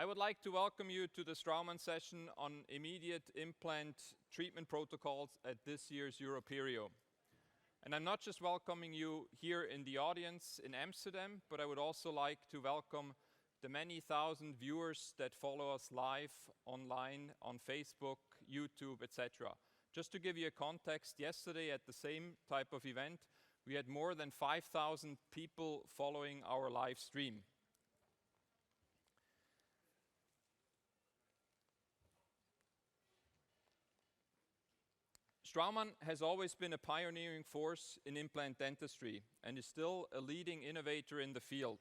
I would like to welcome you to the Straumann session on immediate implant treatment protocols at this year's EuroPerio. And I'm not just welcoming you here in the audience in Amsterdam, but I would also like to welcome the many thousand viewers that follow us live online on Facebook, YouTube, etc. Just to give you a context, yesterday at the same type of event, we had more than 5,000 people following our live stream. Straumann has always been a pioneering force in implant dentistry and is still a leading innovator in the field.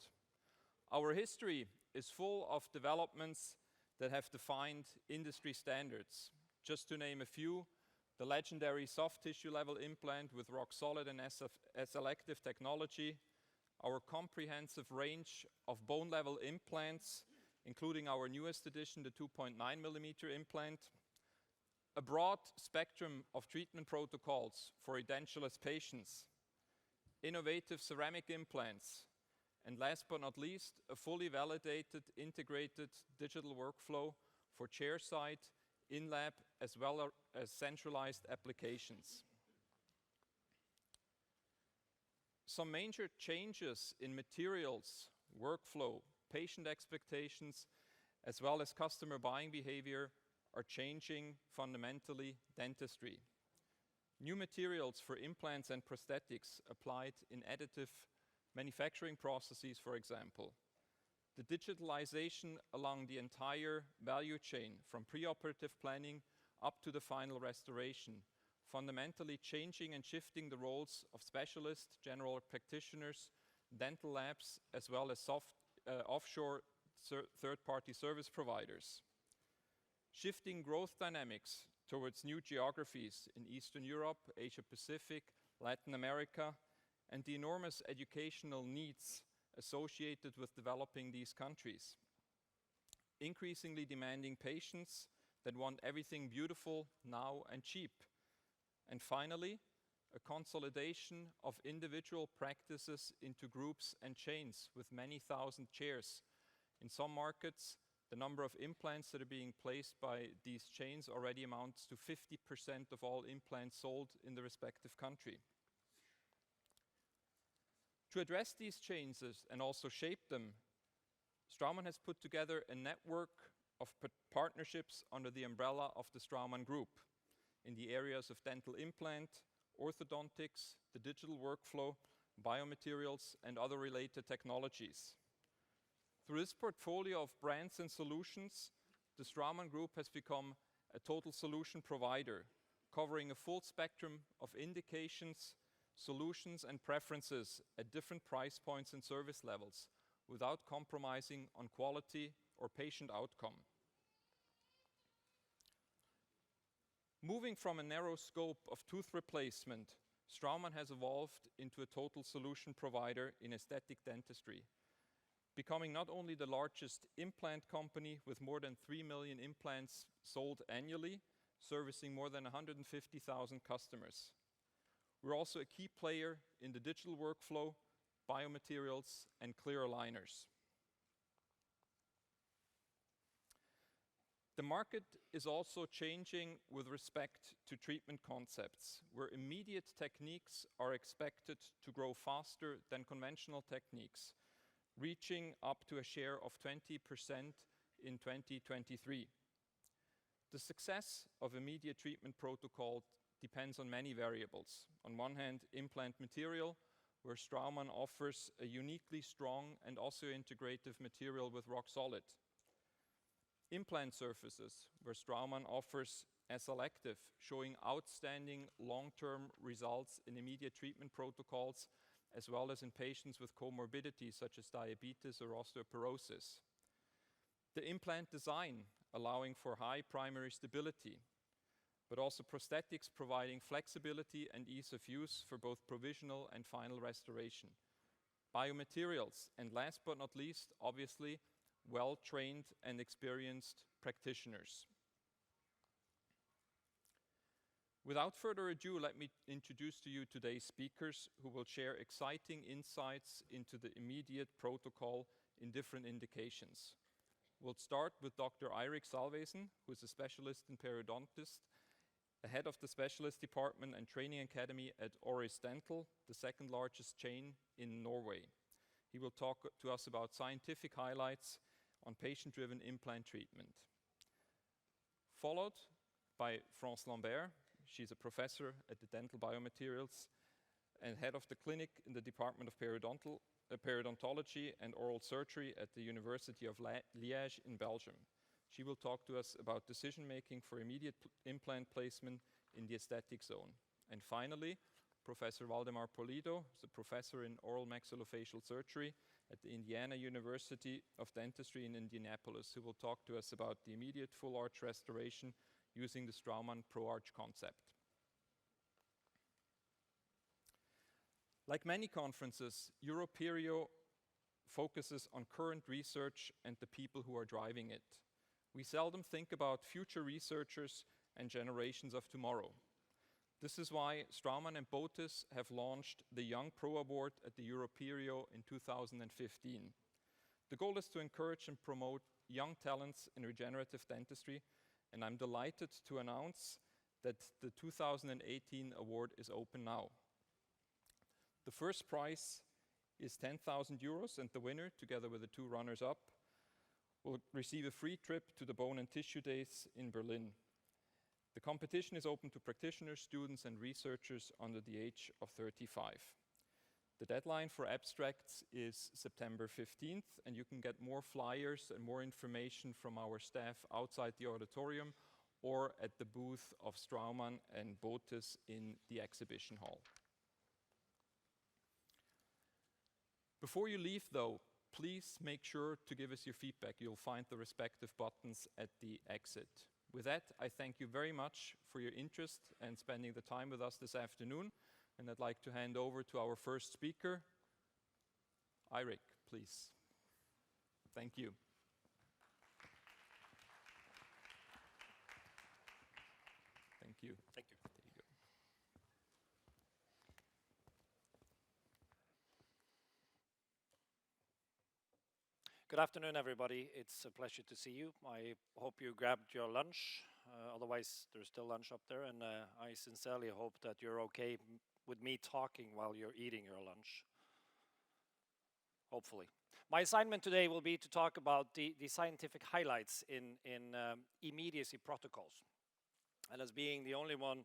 Our history is full of developments that have defined industry standards. Just to name a few, the legendary soft tissue level implant with rock-solid and selective technology, our comprehensive range of bone level implants, including our newest edition, the 2.9mm implant, a broad spectrum of treatment protocols for edentulous patients, innovative ceramic implants, and last but not least, a fully validated, integrated digital workflow for chairside, in-lab, as well as centralized applications. Some major changes in materials, workflow, patient expectations, as well as customer buying behavior are changing fundamentally dentistry. New materials for implants and prosthetics applied in additive manufacturing processes, for example. The digitalization along the entire value chain, from preoperative planning up to the final restoration, fundamentally changing and shifting the roles of specialists, general practitioners, dental labs, as well as offshore third-party service providers. Shifting growth dynamics towards new geographies in Eastern Europe, Asia Pacific, Latin America, and the enormous educational needs associated with developing these countries. Increasingly demanding patients that want everything beautiful now and cheap. And finally, a consolidation of individual practices into groups and chains with many thousand chairs. In some markets, the number of implants that are being placed by these chains already amounts to 50% of all implants sold in the respective country. To address these changes and also shape them, Straumann has put together a network of partnerships under the umbrella of the Straumann Group in the areas of dental implant, orthodontics, the digital workflow, biomaterials, and other related technologies. Through this portfolio of brands and solutions, the Straumann Group has become a total solution provider, covering a full spectrum of indications, solutions, and preferences at different price points and service levels, without compromising on quality or patient outcome. Moving from a narrow scope of tooth replacement, Straumann has evolved into a total solution provider in aesthetic dentistry, becoming not only the largest implant company with more than 3 million implants sold annually, servicing more than 150,000 customers. We're also a key player in the digital workflow, biomaterials, and clear aligners. The market is also changing with respect to treatment concepts, where immediate techniques are expected to grow faster than conventional techniques, reaching up to a share of 20% in 2023. The success of immediate treatment protocol depends on many variables. On one hand, implant material, where Straumann offers a uniquely strong and osseointegrative material with rock-solid. Implant surfaces, where Straumann offers selective, showing outstanding long-term results in immediate treatment protocols, as well as in patients with comorbidities such as diabetes or osteoporosis. The implant design, allowing for high primary stability, but also prosthetics providing flexibility and ease of use for both provisional and final restoration. Biomaterials, and last but not least, obviously, well-trained and experienced practitioners. Without further ado, let me introduce to you today's speakers who will share exciting insights into the immediate protocol in different indications. We'll start with Dr. Eirik Salvesen, who is a specialist in periodontist, the head of the specialist department and training academy at Oris Dental, the second largest chain in Norway. He will talk to us about scientific highlights on patient-driven implant treatment. Followed by France Lambert. She's a professor at the Dental Biomaterials and head of the clinic in the Department of Periodontology and Oral Surgery at the University of Liège in Belgium. She will talk to us about decision-making for immediate implant placement in the aesthetic zone. And finally, Professor Waldemar Polido is a professor in oral maxillofacial surgery at the Indiana University of Dentistry in Indianapolis, who will talk to us about the immediate full arch restoration using the Straumann ProArch concept. Like many conferences, EuroPerio focuses on current research and the people who are driving it. We seldom think about future researchers and generations of tomorrow. This is why Straumann and Botis have launched the Young Pro Award at the EuroPerio in 2015. The goal is to encourage and promote young talents in regenerative dentistry, and I'm delighted to announce that the 2018 award is open now. The first prize is 10,000 euros, and the winner, together with the two runners-up, will receive a free trip to the Bone and Tissue Days in Berlin. The competition is open to practitioners, students, and researchers under the age of 35. The deadline for abstracts is September 15th, and you can get more flyers and more information from our staff outside the auditorium or at the booth of Straumann and Botis in the exhibition hall. Before you leave, though, please make sure to give us your feedback. You'll find the respective buttons at the exit. With that, I thank you very much for your interest and spending the time with us this afternoon. And I'd like to hand over to our first speaker, Eirik, please. Thank you. Thank you. Thank you. There you go. Good afternoon, everybody. It's a pleasure to see you. I hope you grabbed your lunch. Otherwise, there's still lunch up there, and I sincerely hope that you're okay with me talking while you're eating your lunch. Hopefully. My assignment today will be to talk about the scientific highlights in immediacy protocols. And as being the only one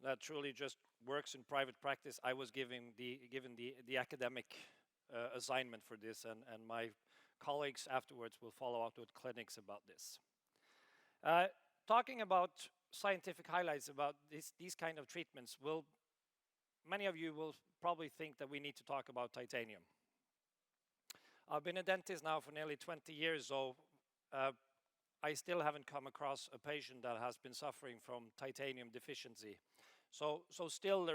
that truly just works in private practice, I was given the academic assignment for this, and my colleagues afterwards will follow up with clinics about this. Talking about scientific highlights about these kind of treatments, many of you will probably think that we need to talk about titanium. I've been a dentist now for nearly 20 years, so I still haven't come across a patient that has been suffering from titanium deficiency. So still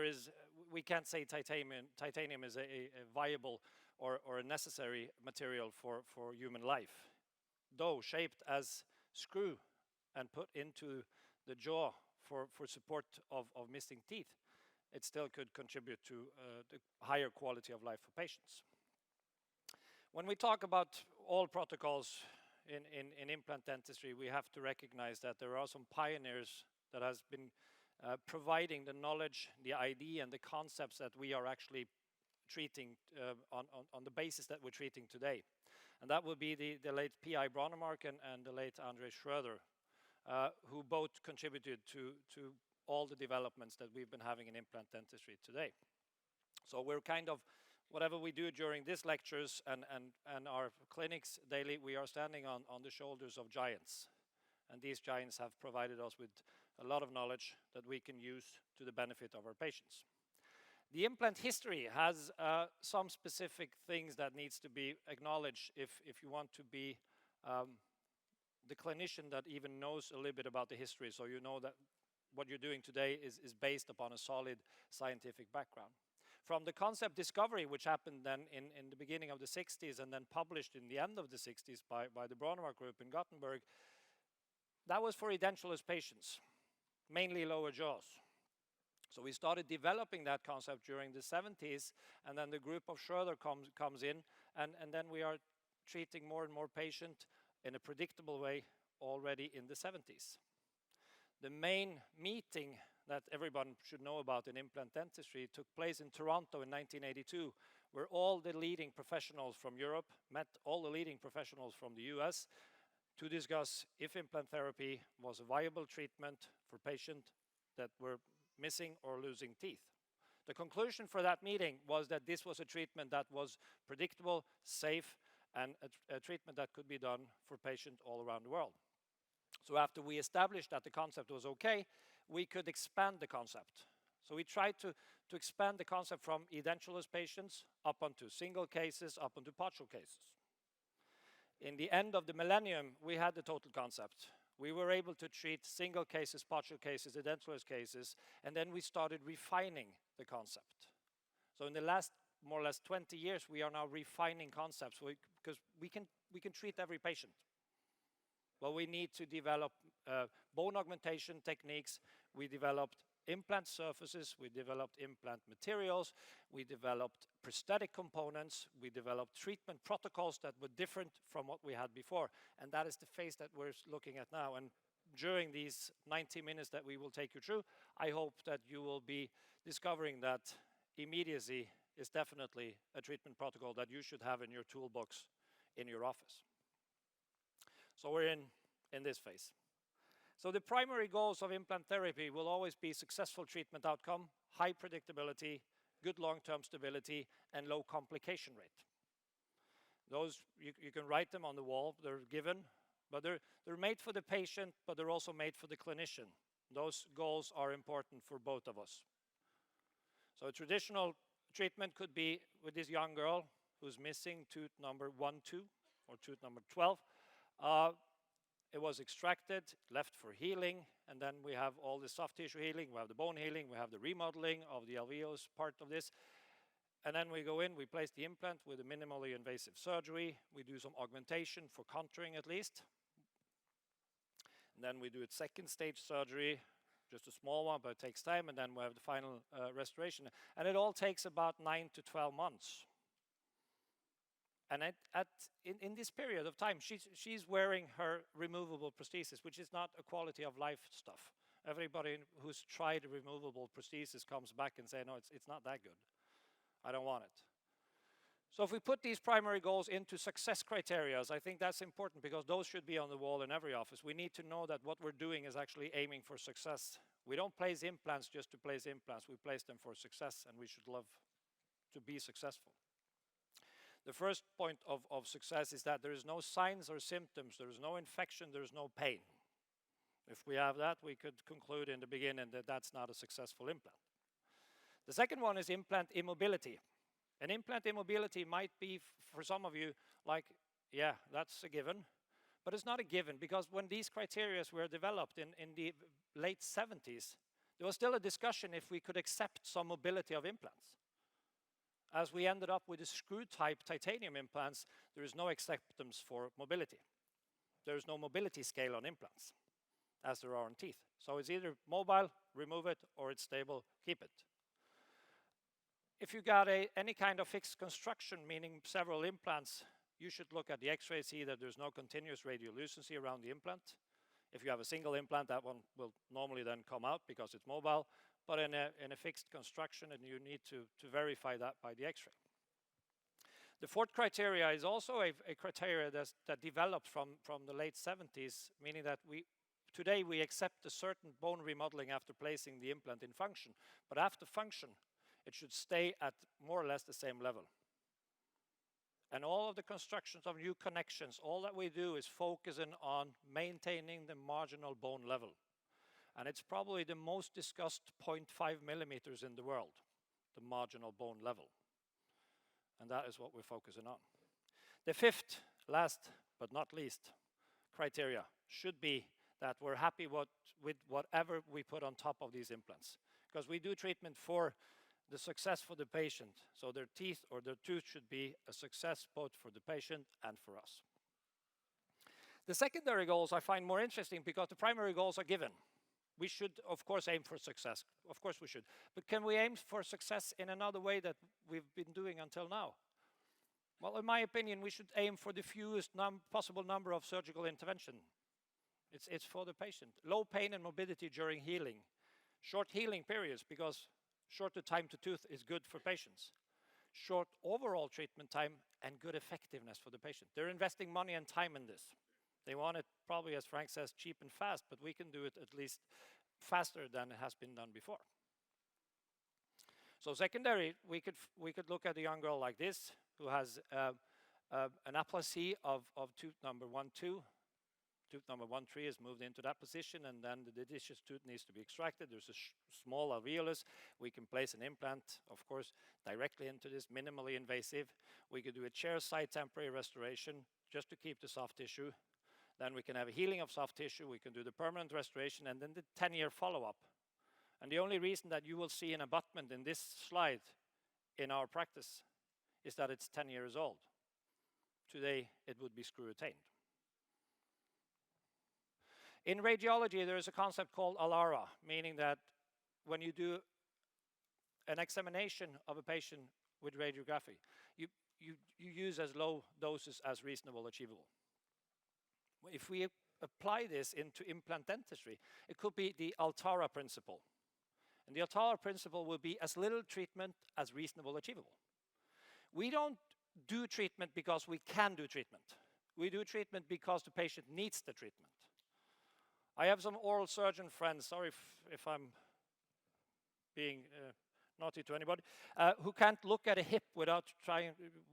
we can't say titanium is a viable or a necessary material for human life. Though shaped as screw and put into the jaw for support of missing teeth, it still could contribute to the higher quality of life for patients. When we talk about all protocols in implant dentistry, we have to recognize that there are some pioneers that has been providing the knowledge, the idea, and the concepts that we are actually treating on the basis that we're treating today. And that will be the late P.I. Brånemark and the late Andre Schroeder, who both contributed to all the developments that we've been having in implant dentistry today. So we're kind of, whatever we do during these lectures and our clinics daily, we are standing on the shoulders of giants. And these giants have provided us with a lot of knowledge that we can use to the benefit of our patients. The implant history has some specific things that needs to be acknowledged if you want to be the clinician that even knows a little bit about the history, so you know that what you're doing today is based upon a solid scientific background. From the concept discovery, which happened then in the beginning of the 60s and then published in the end of the 60s by the Brånemark group in Gothenburg, that was for edentulous patients, mainly lower jaws. So we started developing that concept during the 70s, and then the group of Schroeder comes in, and then we are treating more and more patients in a predictable way already in the 70s. The main meeting that everyone should know about in implant dentistry took place in Toronto in 1982, where all the leading professionals from Europe met all the leading professionals from the US to discuss if implant therapy was a viable treatment for patients that were missing or losing teeth. The conclusion for that meeting was that this was a treatment that was predictable, safe, and a treatment that could be done for patients all around the world. So after we established that the concept was okay, we could expand the concept. So we tried to expand the concept from edentulous patients up onto single cases, up onto partial cases. In the end of the millennium, we had the total concept. We were able to treat single cases, partial cases, edentulous cases, and then we started refining the concept. So in the last more or less 20 years, we are now refining concepts because we can treat every patient. Well, we need to develop bone augmentation techniques. We developed implant surfaces, we developed implant materials, we developed prosthetic components, we developed treatment protocols that were different from what we had before. And that is the phase that we're looking at now. And during these 90 minutes that we will take you through, I hope that you will be discovering that immediacy is definitely a treatment protocol that you should have in your toolbox in your office. So we're in this phase. So the primary goals of implant therapy will always be successful treatment outcome, high predictability, good long-term stability, and low complication rate. Those, you can write them on the wall, they're given, but they're made for the patient, but they're also made for the clinician. Those goals are important for both of us. So a traditional treatment could be with this young girl who's missing tooth number 1, 2, or tooth number 12. It was extracted, left for healing, and then we have all the soft tissue healing, we have the bone healing, we have the remodeling of the alveolus part of this. And then we go in, we place the implant with a minimally invasive surgery. We do some augmentation for contouring at least. And then we do a second stage surgery, just a small one, but it takes time, and then we have the final restoration. And it all takes about 9 to 12 months. And in this period of time, she's wearing her removable prosthesis, which is not a quality of life stuff. Everybody who's tried a removable prosthesis comes back and say, no, it's not that good. I don't want it. So if we put these primary goals into success criteria, I think that's important because those should be on the wall in every office. We need to know that what we're doing is actually aiming for success. We don't place implants just to place implants. We place them for success, and we should love to be successful. The first point of success is that there is no signs or symptoms, there is no infection, there is no pain. If we have that, we could conclude in the beginning that that's not a successful implant. The second one is implant immobility. And implant immobility might be, for some of you, like, yeah, that's a given. But it's not a given, because when these criteria were developed in the late 70s, there was still a discussion if we could accept some mobility of implants. As we ended up with the screw-type titanium implants, there is no acceptance for mobility. There is no mobility scale on implants, as there are on teeth. So it's either mobile, remove it, or it's stable, keep it. If you got any kind of fixed construction, meaning several implants, you should look at the x-ray, see that there's no continuous radiolucency around the implant. If you have a single implant, that one will normally then come out because it's mobile. But in a fixed construction, and you need to verify that by the x-ray. The fourth criteria is also a criteria that developed from the late 70s, meaning that today we accept a certain bone remodeling after placing the implant in function. But after function, it should stay at more or less the same level. And all of the constructions of new connections, all that we do is focusing on maintaining the marginal bone level. And it's probably the most discussed 0.5 millimeters in the world, the marginal bone level. And that is what we're focusing on. The fifth, last but not least, criteria should be that we're happy with whatever we put on top of these implants. Because we do treatment for the success for the patient. So their teeth or their tooth should be a success both for the patient and for us. The secondary goals I find more interesting because the primary goals are given. We should, of course, aim for success. Of course we should. But can we aim for success in another way that we've been doing until now? Well, in my opinion, we should aim for the fewest possible number of surgical intervention. It's for the patient. Low pain and morbidity during healing. Short healing periods, because shorter time to tooth is good for patients. Short overall treatment time and good effectiveness for the patient. They're investing money and time in this. They want it probably, as Frank says, cheap and fast, but we can do it at least faster than it has been done before. So secondary, we could look at a young girl like this who has an aplasie of tooth number 1, 2. Tooth number 1, 3 is moved into that position, and then the deciduous tooth needs to be extracted. There's a small alveolus. We can place an implant, of course, directly into this, minimally invasive. We could do a chair-side temporary restoration just to keep the soft tissue. Then we can have a healing of soft tissue. We can do the permanent restoration, and then the 10-year follow-up. And the only reason that you will see an abutment in this slide in our practice is that it's 10 years old. Today, it would be screw-retained. In radiology, there is a concept called ALARA, meaning that when you do an examination of a patient with radiography, you use as low doses as reasonable achievable. If we apply this into implant dentistry, it could be the ALTARA principle. And the ALTARA principle will be as little treatment as reasonable achievable. We don't do treatment because we can do treatment. We do treatment because the patient needs the treatment. I have some oral surgeon friends, sorry if I'm being naughty to anybody, who can't look at a hip without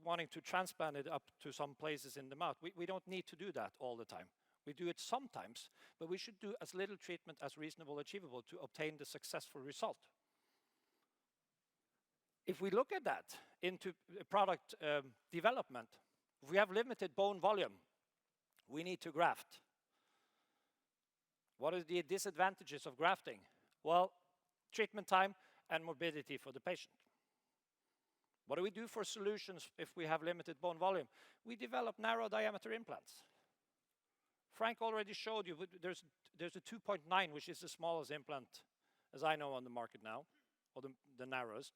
wanting to transplant it up to some places in the mouth. We don't need to do that all the time. We do it sometimes, but we should do as little treatment as reasonable achievable to obtain the successful result. If we look at that into product development, if we have limited bone volume, we need to graft. What are the disadvantages of grafting? Well, treatment time and morbidity for the patient. What do we do for solutions if we have limited bone volume? We develop narrow diameter implants. Frank already showed you, there's a 2.9, which is the smallest implant, as I know, on the market now, or the narrowest.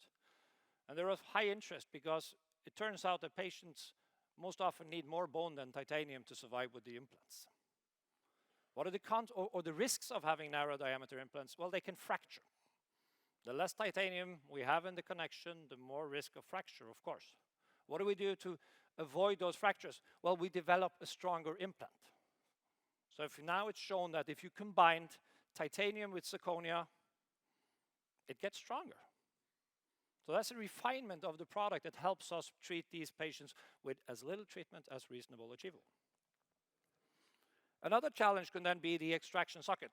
And they're of high interest because it turns out that patients most often need more bone than titanium to survive with the implants. What are the cons or the risks of having narrow diameter implants? Well, they can fracture. The less titanium we have in the connection, the more risk of fracture, of course. What do we do to avoid those fractures? Well, we develop a stronger implant. So if now it's shown that if you combined titanium with zirconia, it gets stronger. So that's a refinement of the product that helps us treat these patients with as little treatment as reasonable achievable. Another challenge can then be the extraction socket.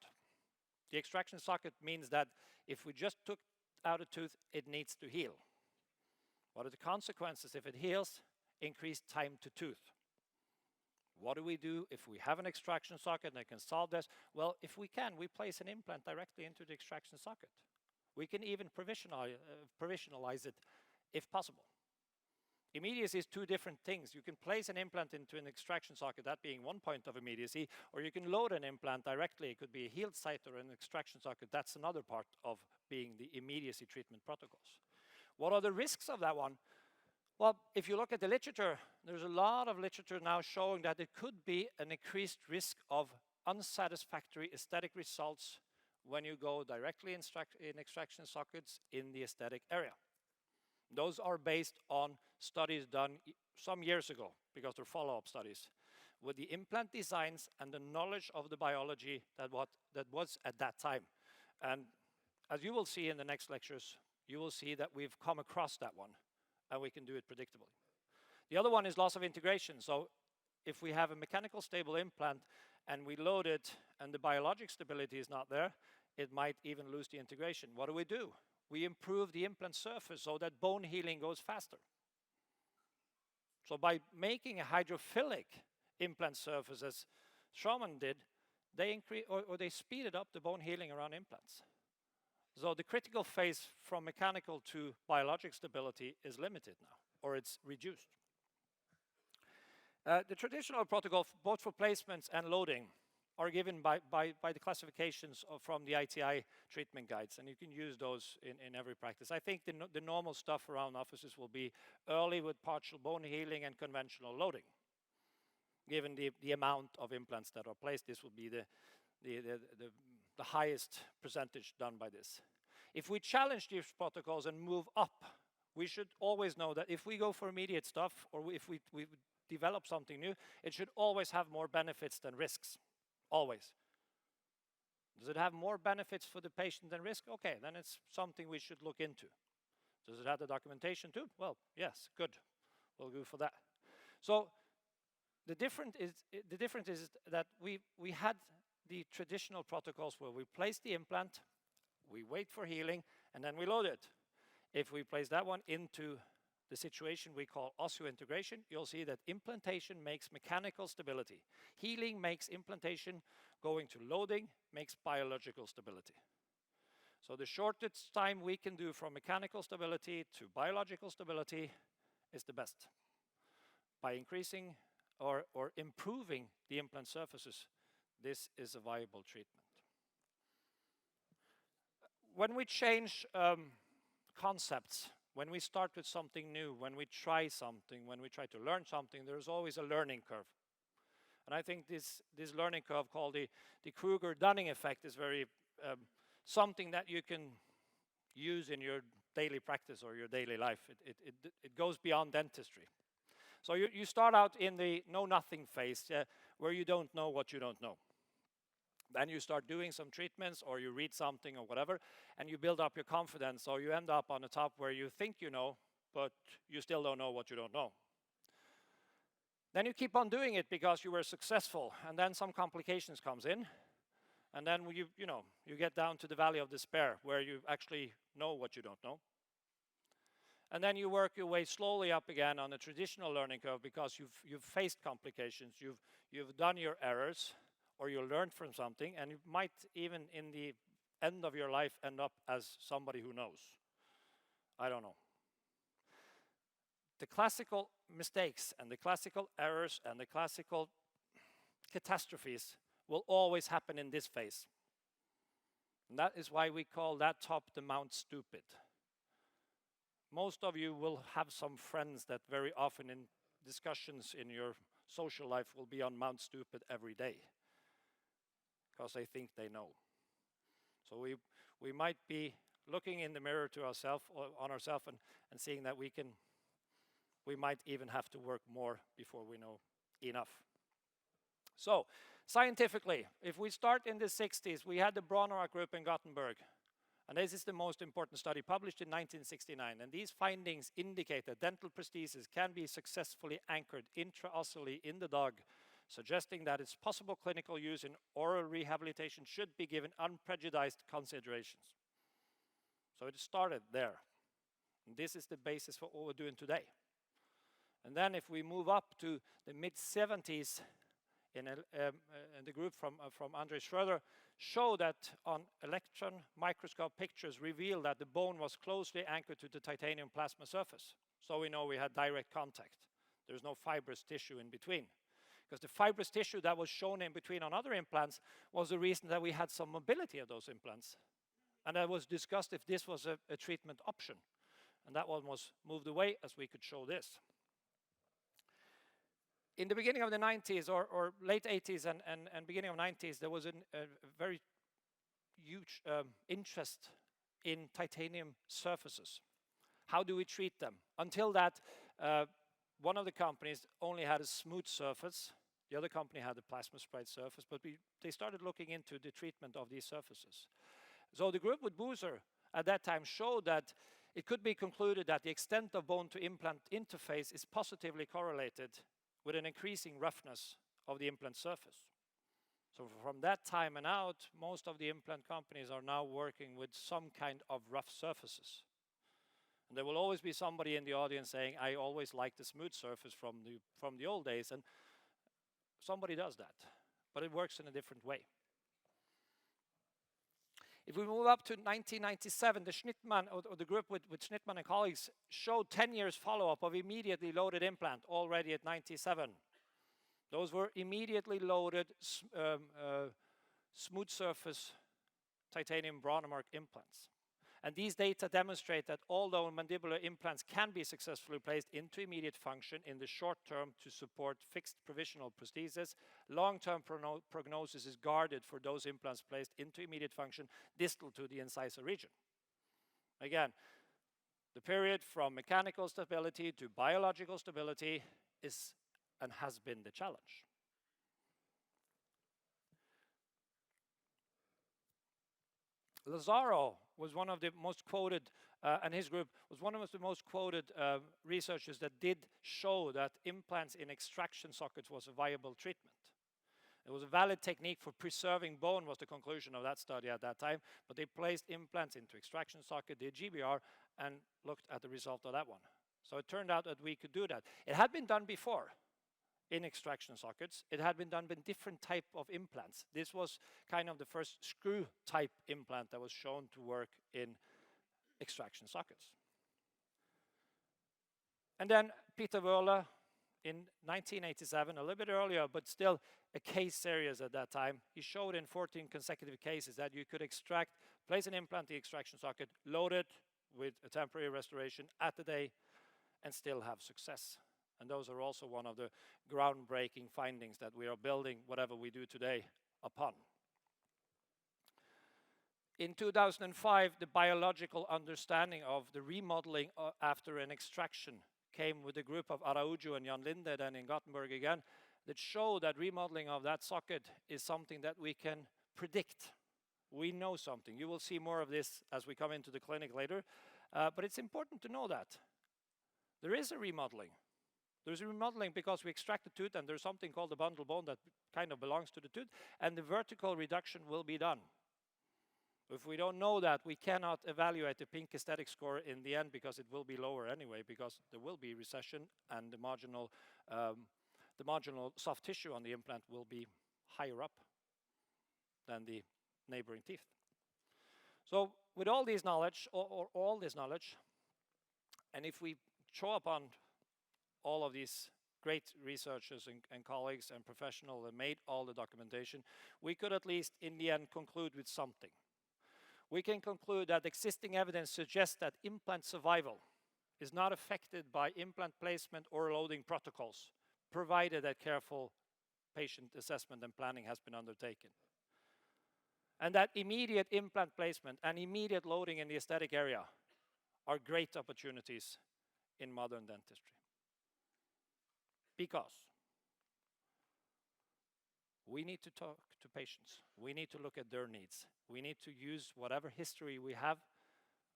The extraction socket means that if we just took out a tooth, it needs to heal. What are the consequences if it heals? Increased time to tooth. What do we do if we have an extraction socket and I can solve this? Well, if we can, we place an implant directly into the extraction socket. We can even provisionalize it if possible. Immediacy is two different things. You can place an implant into an extraction socket, that being one point of immediacy, or you can load an implant directly. It could be a healed site or an extraction socket. That's another part of being the immediacy treatment protocols. What are the risks of that one? Well, if you look at the literature, there's a lot of literature now showing that it could be an increased risk of unsatisfactory aesthetic results when you go directly in extraction sockets in the aesthetic area. Those are based on studies done some years ago, because they're follow-up studies, with the implant designs and the knowledge of the biology that was at that time. And as you will see in the next lectures, you will see that we've come across that one, and we can do it predictably. The other one is loss of integration. So if we have a mechanical stable implant and we load it and the biologic stability is not there, it might even lose the integration. What do? We improve the implant surface so that bone healing goes faster. So by making a hydrophilic implant surface, as Straumann did, they speeded up the bone healing around implants. So the critical phase from mechanical to biologic stability is limited now, or it's reduced. The traditional protocol, both for placements and loading, are given by the classifications from the ITI treatment guides, and you can use those in every practice. I think the normal stuff around offices will be early with partial bone healing and conventional loading. Given the amount of implants that are placed, this will be the highest percentage done by this. If we challenge these protocols and move up, we should always know that if we go for immediate stuff, or if we develop something new, it should always have more benefits than risks. Always. Does it have more benefits for the patient than risk? Okay, then it's something we should look into. Does it have the documentation too? Well, yes, good. We'll go for that. So the difference is that we had the traditional protocols where we place the implant, we wait for healing, and then we load it. If we place that one into the situation we call osseointegration, you'll see that implantation makes mechanical stability. Healing makes implantation, going to loading makes biological stability. So the shortest time we can do from mechanical stability to biological stability is the best. By increasing or improving the implant surfaces, this is a viable treatment. When we change concepts, when we start with something new, when we try something, when we try to learn something, there's always a learning curve. And I think this learning curve, called the Kruger-Dunning effect, is very something that you can use in your daily practice or your daily life. It goes beyond dentistry. So you start out in the know-nothing phase, where you don't know what you don't know. Then you start doing some treatments, or you read something or whatever, and you build up your confidence, so you end up on the top where you think you know, but you still don't know what you don't know. Then you keep on doing it because you were successful, and then some complications comes in, and then you get down to the valley of despair, where you actually know what you don't know. And then you work your way slowly up again on the traditional learning curve, because you've faced complications, you've done your errors, or you learned from something, and you might even in the end of your life end up as somebody who knows. I don't know. The classical mistakes and the classical errors and the classical catastrophes will always happen in this phase. And that is why we call that top the Mount Stupid. Most of you will have some friends that very often in discussions in your social life will be on Mount Stupid every day, because they think they know. So we might be looking in the mirror to ourselves, on ourselves, and seeing that we might even have to work more before we know enough. So scientifically, if we start in the 60s, we had the Bronnerach group in Gothenburg. And this is the most important study, published in 1969. And these findings indicate that dental prosthesis can be successfully anchored intraossally in the dog, suggesting that its possible clinical use in oral rehabilitation should be given unprejudiced considerations. So it started there. And this is the basis for what we're doing today. And then if we move up to the mid-70s, in the group from Andre Schroeder showed that on electron microscope pictures revealed that the bone was closely anchored to the titanium plasma surface. So we know we had direct contact. There's no fibrous tissue in between. Because the fibrous tissue that was shown in between on other implants was the reason that we had some mobility of those implants. And that was discussed if this was a treatment option. And that one was moved away as we could show this. In the beginning of the 90s or late 80s and beginning of 90s, there was a very huge interest in titanium surfaces. How do we treat them? Until that, one of the companies only had a smooth surface. The other company had a plasma spread surface, but they started looking into the treatment of these surfaces. So the group with Boozer at that time showed that it could be concluded that the extent of bone to implant interface is positively correlated with an increasing roughness of the implant surface. So from that time and out, most of the implant companies are now working with some kind of rough surfaces. And there will always be somebody in the audience saying, I always liked the smooth surface from the old days, and somebody does that, but it works in a different way. If we move up to 1997, the Schnittmann, or the group with Schnittmann and colleagues, showed 10 years follow-up of immediately loaded implant already at 97. Those were immediately loaded smooth surface titanium bronzemark implants. And these data demonstrate that although mandibular implants can be successfully placed into immediate function in the short term to support fixed provisional prosthesis, long-term prognosis is guarded for those implants placed into immediate function distal to the incisor region. Again, the period from mechanical stability to biological stability is and has been the challenge. Lazaro was one of the most quoted, and his group was one of the most quoted researchers that did show that implants in extraction sockets was a viable treatment. It was a valid technique for preserving bone, was the conclusion of that study at that time, but they placed implants into extraction socket, did GBR, and looked at the result of that one. So it turned out that we could do that. It had been done before in extraction sockets. It had been done with different type of implants. This was kind of the first screw type implant that was shown to work in extraction sockets. And then Peter Wöhler in 1987, a little bit earlier, but still a case series at that time, he showed in 14 consecutive cases that you could place an implant in the extraction socket, load it with a temporary restoration at the day, and still have success. And those are also one of the groundbreaking findings that we are building whatever we do today upon. In 2005, the biological understanding of the remodeling after an extraction came with a group of Araujo and Jan Linde, then in Gothenburg again, that show that remodeling of that socket is something that we can predict. We know something. You will see more of this as we come into the clinic later. But it's important to know that there is a remodeling. There's a remodeling because we extract the tooth and there's something called the bundle bone that kind of belongs to the tooth, and the vertical reduction will be done. If we don't know that, we cannot evaluate the pink aesthetic score in the end because it will be lower anyway, because there will be recession and the marginal soft tissue on the implant will be higher up than the neighboring teeth. So with all this knowledge, or all this knowledge, and if we show upon all of these great researchers and colleagues and professionals that made all the documentation, we could at least in the end conclude with something. We can conclude that existing evidence suggests that implant survival is not affected by implant placement or loading protocols, provided that careful patient assessment and planning has been undertaken. And that immediate implant placement and immediate loading in the aesthetic area are great opportunities in modern dentistry. Because we need to talk to patients. We need to look at their needs. We need to use whatever history we have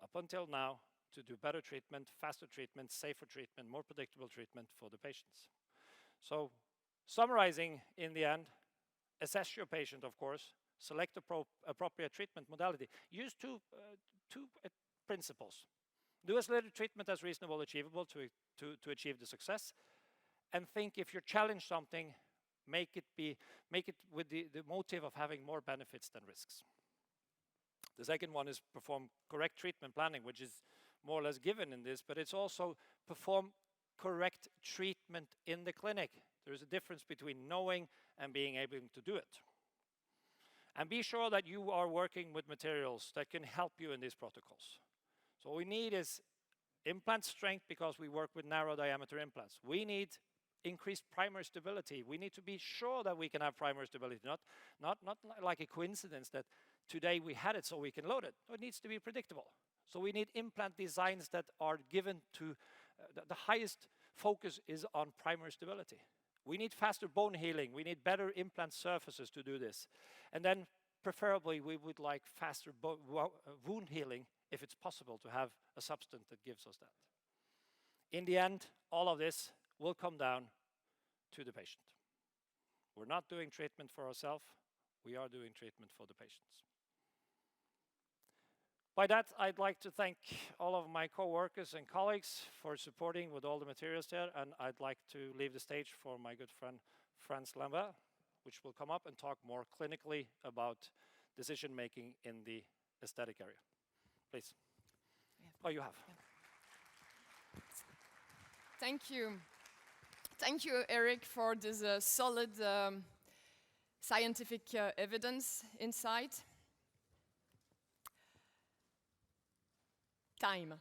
up until now to do better treatment, faster treatment, safer treatment, more predictable treatment for the patients. So summarizing in the end, assess your patient, of course, select appropriate treatment modality. Use two principles. Do as little treatment as reasonable achievable to achieve the success. And think if you're challenged something, make it with the motive of having more benefits than risks. The second one is perform correct treatment planning, which is more or less given in this, but it's also perform correct treatment in the clinic. There's a difference between knowing and being able to do it. And be sure that you are working with materials that can help you in these protocols. So what we need is implant strength because we work with narrow diameter implants. We need increased primary stability. We need to be sure that we can have primary stability, not like a coincidence that today we had it so we can load it. No, it needs to be predictable. So we need implant designs that are given to, the highest focus is on primary stability. We need faster bone healing. We need better implant surfaces to do this. And then preferably we would like faster wound healing if it's possible to have a substance that gives us that. In the end, all of this will come down to the patient. We're not doing treatment for ourselves, we are doing treatment for the patients. By that, I'd like to thank all of my co-workers and colleagues for supporting with all the materials there, and I'd like to leave the stage for my good friend Frans Lambert, which will come up and talk more clinically about decision making in the aesthetic area. Please. Yeah. Oh, you have. Yeah. Thank you. Thank you, Eirik, for this solid scientific evidence insight. Time.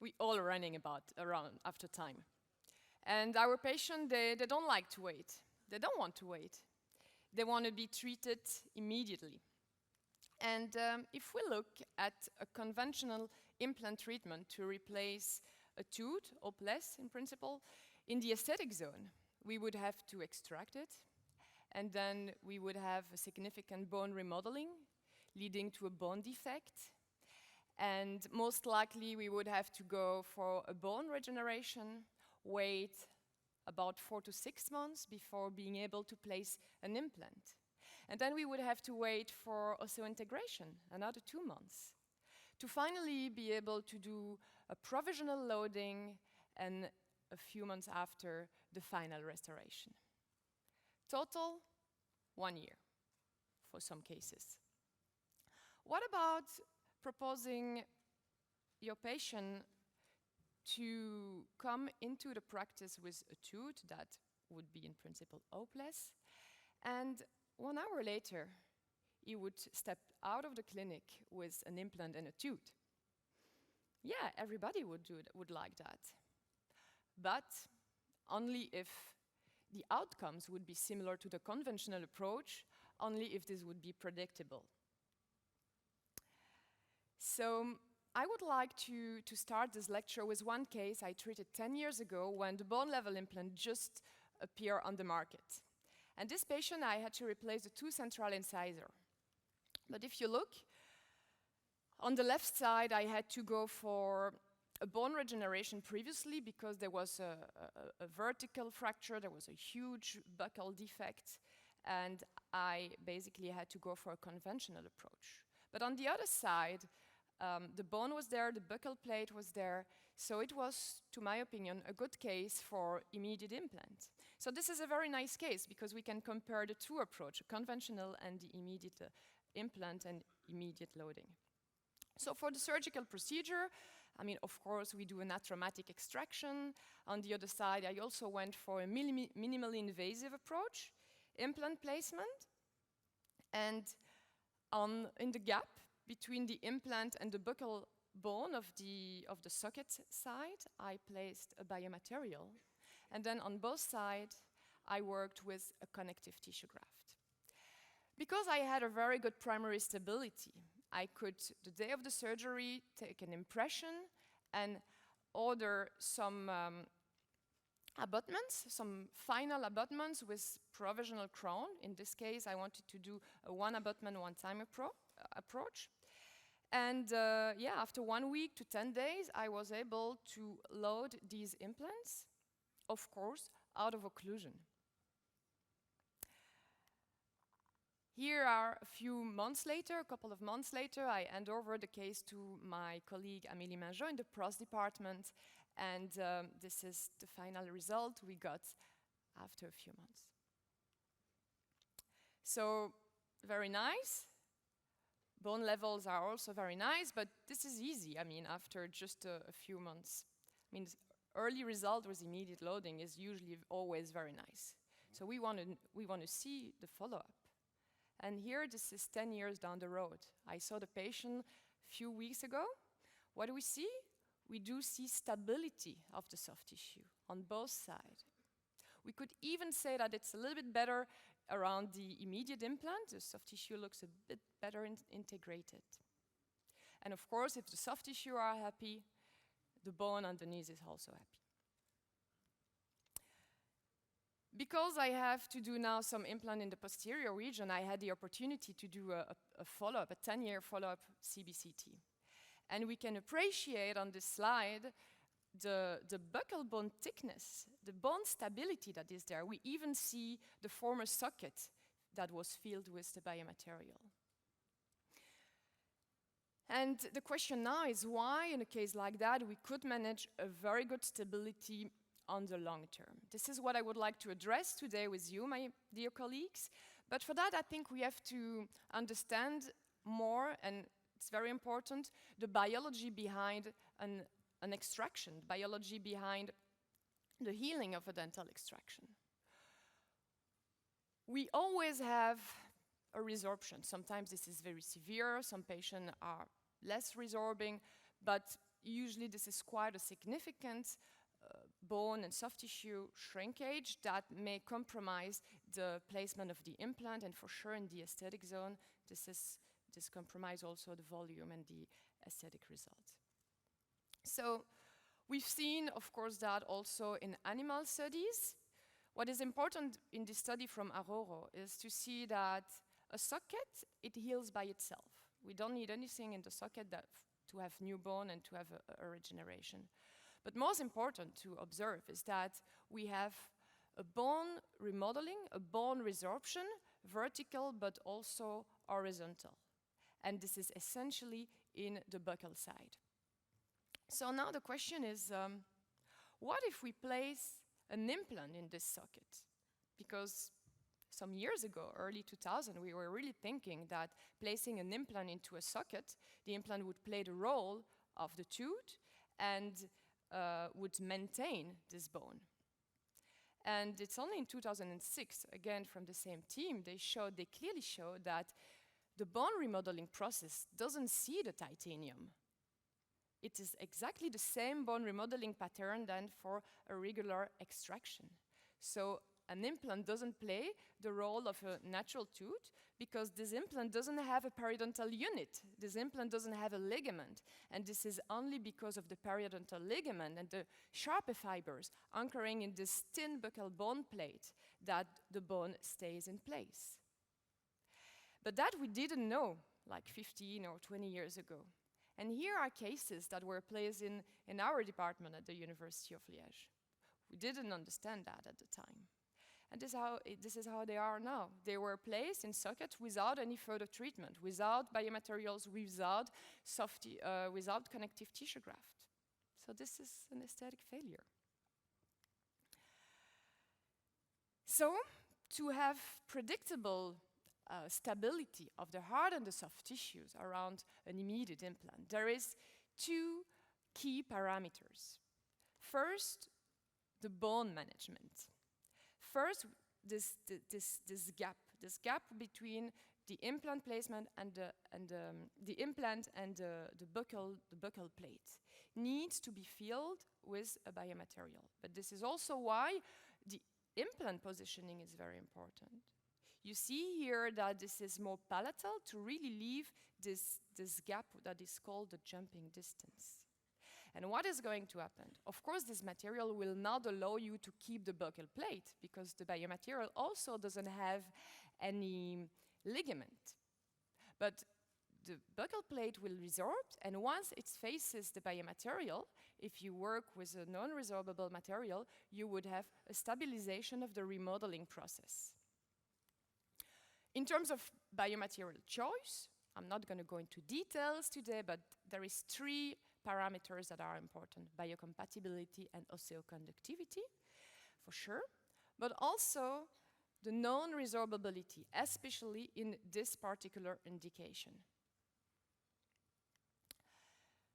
We all running around after time. And our patients, they don't like to wait. They don't want to wait. They want to be treated immediately. And if we look at a conventional implant treatment to replace a tooth, or less in principle, in the aesthetic zone, we would have to extract it, and then we would have a significant bone remodeling, leading to a bone defect. And most likely we would have to go for a bone regeneration, wait about 4 to 6 months before being able to place an implant. And then we would have to wait for osseointegration, another 2 months, to finally be able to do a provisional loading and a few months after the final restoration. Total, 1 year for some cases. What about proposing your patient to come into the practice with a tooth that would be in principle hopeless, and 1 hour later he would step out of the clinic with an implant and a tooth? Yeah, everybody would like that. But only if the outcomes would be similar to the conventional approach, only if this would be predictable. So I would like to start this lecture with one case I treated 10 years ago when the bone level implant just appeared on the market. And this patient, I had to replace the 2 central incisor. But if you look, on the left side, I had to go for a bone regeneration previously because there was a vertical fracture, there was a huge buccal defect, and I basically had to go for a conventional approach. But on the other side, the bone was there, the buccal plate was there, so it was, to my opinion, a good case for immediate implant. So this is a very nice case because we can compare the 2 approaches, conventional and the immediate implant and immediate loading. So for the surgical procedure, I mean, of course, we do an atraumatic extraction. On the other side, I also went for a minimally invasive approach, implant placement, and in the gap between the implant and the buccal bone of the socket side, I placed a biomaterial. And then on both sides, I worked with a connective tissue graft. Because I had a very good primary stability, I could, the day of the surgery, take an impression and order some abutments, some final abutments with provisional crown. In this case, I wanted to do a 1 abutment, 1 time approach. And yeah, after 1 week to 10 days, I was able to load these implants, of course, out of occlusion. Here are a few months later, a couple of months later, I hand over the case to my colleague Amélie Mingeot in the pros department, and this is the final result we got after a few months. So, very nice. Bone levels are also very nice, but this is easy, I mean, after just a few months. I mean, early result with immediate loading is usually always very nice. So we want to see the follow-up. And here, this is 10 years down the road. I saw the patient a few weeks ago. What do we see? We do see stability of the soft tissue on both sides. We could even say that it's a little bit better around the immediate implant. The soft tissue looks a bit better integrated. And of course, if the soft tissue are happy, the bone underneath is also happy. Because I have to do now some implant in the posterior region, I had the opportunity to do a follow-up, a 10-year follow-up CBCT. And we can appreciate on this slide the buccal bone thickness, the bone stability that is there. We even see the former socket that was filled with the biomaterial. And the question now is why, in a case like that, we could manage a very good stability on the long term. This is what I would like to address today with you, my dear colleagues. But for that, I think we have to understand more, and it's very important, the biology behind an extraction, biology behind the healing of a dental extraction. We always have a resorption. Sometimes this is very severe, some patients are less resorbing, but usually this is quite a significant bone and soft tissue shrinkage that may compromise the placement of the implant, and for sure in the aesthetic zone, this compromise also the volume and the aesthetic result. So we've seen, of course, that also in animal studies. What is important in this study from Aurora is to see that a socket, it heals by itself. We don't need anything in the socket to have new bone and to have a regeneration. But most important to observe is that we have a bone remodeling, a bone resorption, vertical but also horizontal. And this is essentially in the buccal side. So now the question is, what if we place an implant in this socket? Because some years ago, early 2000, we were really thinking that placing an implant into a socket, the implant would play the role of the tooth and would maintain this bone. And it's only in 2006, again from the same team, they clearly showed that the bone remodeling process doesn't see the titanium. It is exactly the same bone remodeling pattern than for a regular extraction. So an implant doesn't play the role of a natural tooth because this implant doesn't have a periodontal unit. This implant doesn't have a ligament. And this is only because of the periodontal ligament and the sharper fibers anchoring in this thin buccal bone plate that the bone stays in place. But that we didn't know like 15 or 20 years ago. And here are cases that were placed in our department at the University of Liège. We didn't understand that at the time. And this is how they are now. They were placed in sockets without any further treatment, without biomaterials, without connective tissue graft. So this is an aesthetic failure. So to have predictable stability of the hard and the soft tissues around an immediate implant, there is two key parameters. First, the bone management. First, this gap between the implant placement and the implant and the buccal plate needs to be filled with a biomaterial. But this is also why the implant positioning is very important. You see here that this is more palatal to really leave this gap that is called the jumping distance. And what is going to happen? Of course, this material will not allow you to keep the buccal plate because the biomaterial also doesn't have any ligament. But the buccal plate will resorb, and once it faces the biomaterial, if you work with a non-resorbable material, you would have a stabilization of the remodeling process. In terms of biomaterial choice, I'm not going to go into details today, but there is three parameters that are important: biocompatibility and osteoconductivity, for sure, but also the non-resorbability, especially in this particular indication.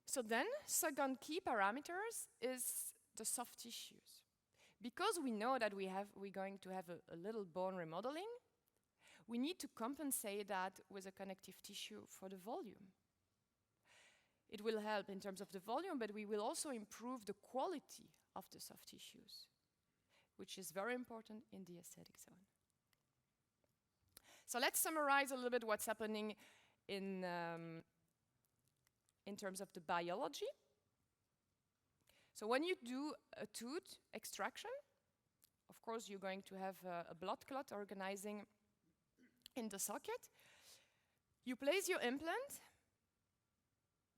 So then, second key parameters is the soft tissues. Because we know that we're going to have a little bone remodeling, we need to compensate that with a connective tissue for the volume. It will help in terms of the volume, but we will also improve the quality of the soft tissues, which is very important in the aesthetic zone. So let's summarize a little bit what's happening in terms of the biology. So when you do a tooth extraction, of course you're going to have a blood clot organizing in the socket. You place your implant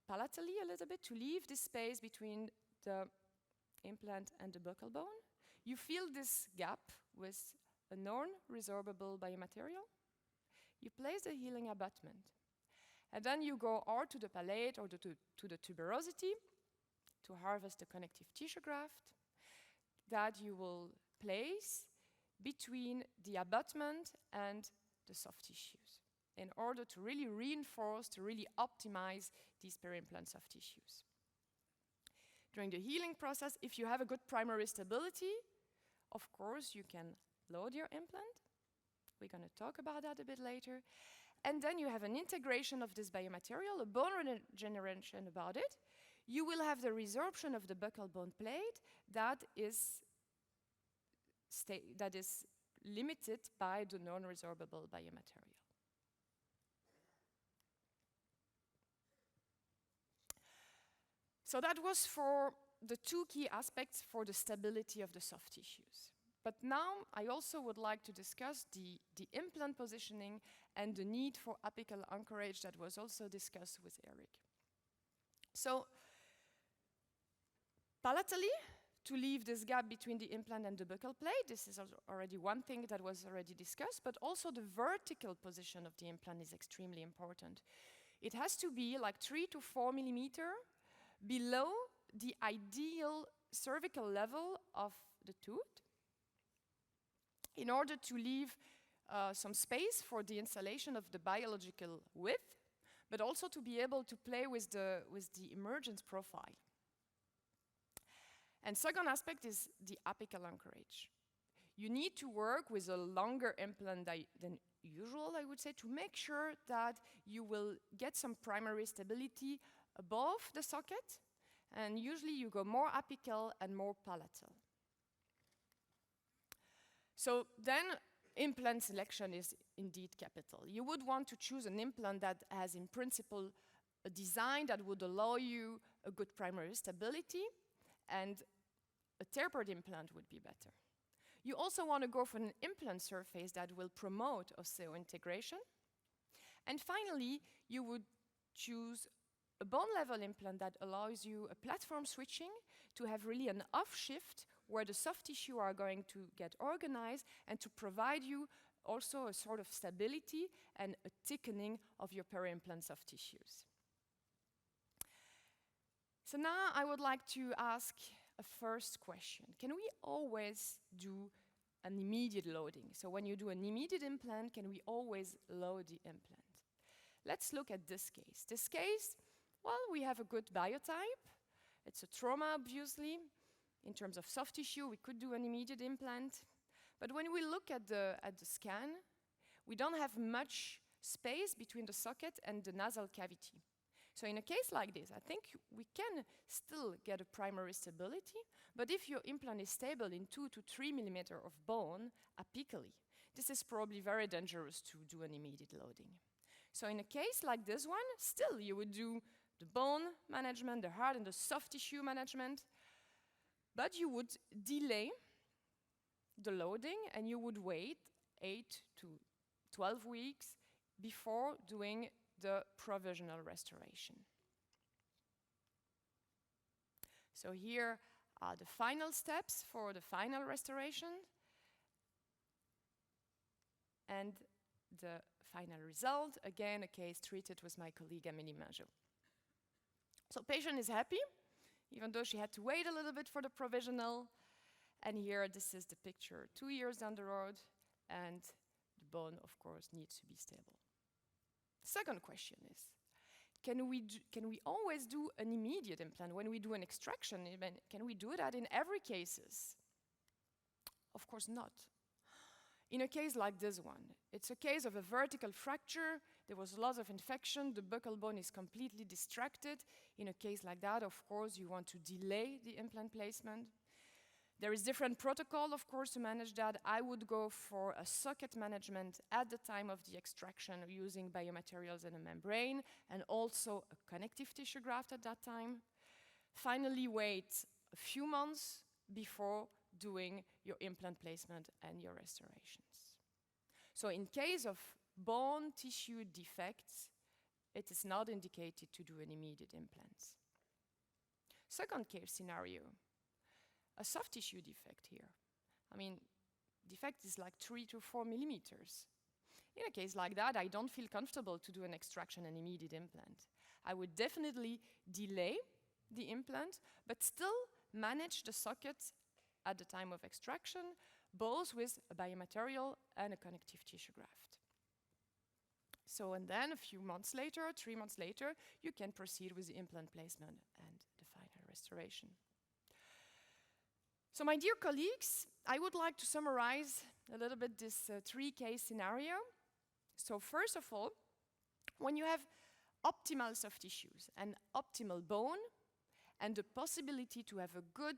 palatally a little bit to leave this space between the implant and the buccal bone. You fill this gap with a non-resorbable biomaterial. You place the healing abutment. And then you go or to the palate or to the tuberosity to harvest the connective tissue graft that you will place between the abutment and the soft tissues in order to really reinforce, to really optimize these peri-implant soft tissues. during the healing process. If you have a good primary stability, of course, you can load your implant. We're going to talk about that a bit later. And then you have an integration of this biomaterial, a bone regeneration about it. You will have the resorption of the buccal bone plate that is limited by the non-resorbable biomaterial. So that was for the two key aspects for the stability of the soft tissues. But now I also would like to discuss the implant positioning and the need for apical anchorage that was also discussed with Eirik. So palatally, to leave this gap between the implant and the buccal plate, this is already one thing that was already discussed, but also the vertical position of the implant is extremely important. It has to be like 3 to 4 millimeter below the ideal cervical level of the tooth in order to leave some space for the installation of the biological width, but also to be able to play with the emergence profile. And second aspect is the apical anchorage. You need to work with a longer implant than usual, I would say, to make sure that you will get some primary stability above the socket, and usually you go more apical and more palatal. So then implant selection is indeed capital. You would want to choose an implant that has in principle a design that would allow you a good primary stability, and a tapered implant would be better. You also want to go for an implant surface that will promote osseointegration. And finally, you would choose a bone level implant that allows you a platform switching to have really an off shift where the soft tissue are going to get organized and to provide you also a sort of stability and a thickening of your peri-implant soft tissues. So now I would like to ask a first question. Can we always do an immediate loading? So when you do an immediate implant, can we always load the implant? Let's look at this case. This case, well, we have a good biotype. It's a trauma, obviously. In terms of soft tissue, we could do an immediate implant. But when we look at the scan, we don't have much space between the socket and the nasal cavity. So in a case like this, I think we can still get a primary stability, but if your implant is stable in 2 to 3 millimeter of bone apically, this is probably very dangerous to do an immediate loading. So in a case like this one, still you would do the bone management, the hard and the soft tissue management, but you would delay the loading and you would wait 8 to 12 weeks before doing the provisional restoration. So here are the final steps for the final restoration and the final result. Again, a case treated with my colleague Amélie Mingeot. So patient is happy, even though she had to wait a little bit for the provisional. And here, this is the picture 2 years down the road, and the bone, of course, needs to be stable. Second question is, can we always do an immediate implant when we do an extraction? Can we do that in every cases? Of course not. In a case like this one, it's a case of a vertical fracture. There was lots of infection. The buccal bone is completely distracted. In a case like that, of course, you want to delay the implant placement. There is different protocol, of course, to manage that. I would go for a socket management at the time of the extraction using biomaterials and a membrane, and also a connective tissue graft at that time. Finally, wait a few months before doing your implant placement and your restorations. So in case of bone tissue defects, it is not indicated to do an immediate implant. Second case scenario, a soft tissue defect here. I mean, defect is like 3 to 4 millimeters. In a case like that, I don't feel comfortable to do an extraction and immediate implant. I would definitely delay the implant, but still manage the socket at the time of extraction, both with a biomaterial and a connective tissue graft. So, and then a few months later, 3 months later, you can proceed with the implant placement and the final restoration. So my dear colleagues, I would like to summarize a little bit this three-case scenario. So first of all, when you have optimal soft tissues and optimal bone and the possibility to have a good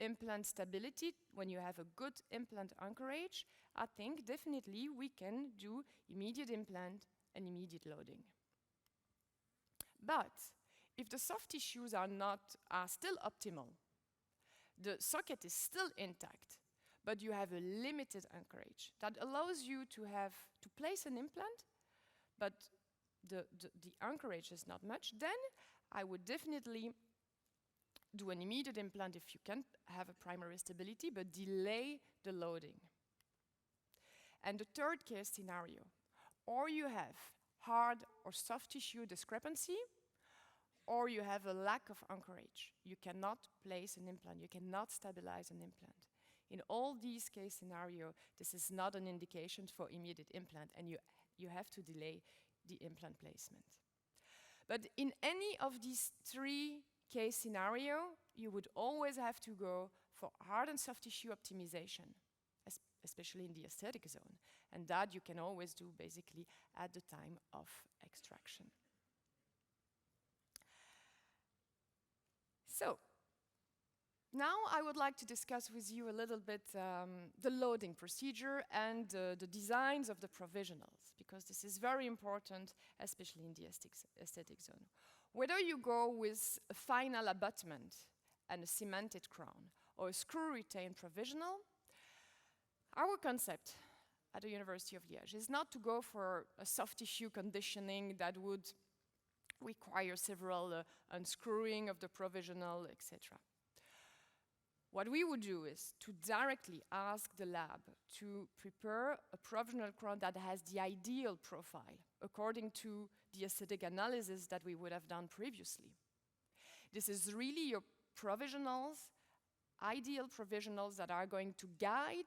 implant stability, when you have a good implant anchorage, I think definitely we can do immediate implant and immediate loading. But if the soft tissues are still optimal, the socket is still intact, but you have a limited anchorage that allows you to place an implant, but the anchorage is not much, then I would definitely do an immediate implant if you can have a primary stability, but delay the loading. And the third case scenario, or you have hard or soft tissue discrepancy, or you have a lack of anchorage. You cannot place an implant, you cannot stabilize an implant. In all these case scenarios, this is not an indication for immediate implant, and you have to delay the implant placement. But in any of these three case scenarios, you would always have to go for hard and soft tissue optimization, especially in the aesthetic zone. And that you can always do basically at the time of extraction. So, now I would like to discuss with you a little bit the loading procedure and the designs of the provisionals, because this is very important, especially in the aesthetic zone. Whether you go with a final abutment and a cemented crown or a screw-retained provisional, our concept at the University of Liège is not to go for a soft tissue conditioning that would require several unscrewing of the provisional, etc. What we would do is to directly ask the lab to prepare a provisional crown that has the ideal profile according to the aesthetic analysis that we would have done previously. This is really your provisionals, ideal provisionals that are going to guide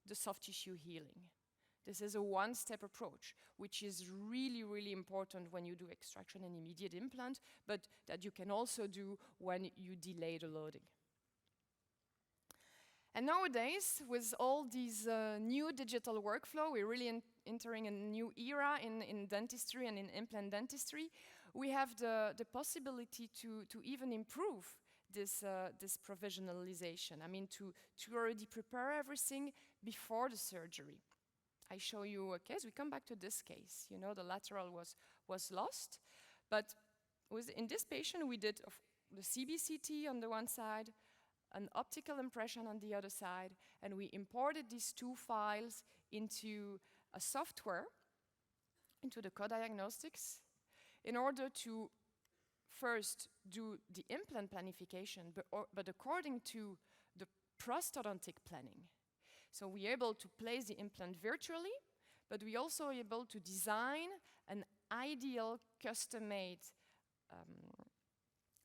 the soft tissue healing. This is a one-step approach, which is really, really important when you do extraction and immediate implant, but that you can also do when you delay the loading. And nowadays, with all these new digital workflow, we're really entering a new era in dentistry and in implant dentistry. We have the possibility to even improve this provisionalization. I mean, to already prepare everything before the surgery. I show you a case. We come back to this case. You know, the lateral was lost, but in this patient, we did the CBCT on the one side, an optical impression on the other side, and we imported these two files into a software, into the co-diagnostics, in order to first do the implant planification, but according to the prosthodontic planning. So we're able to place the implant virtually, but we're also able to design an ideal custom-made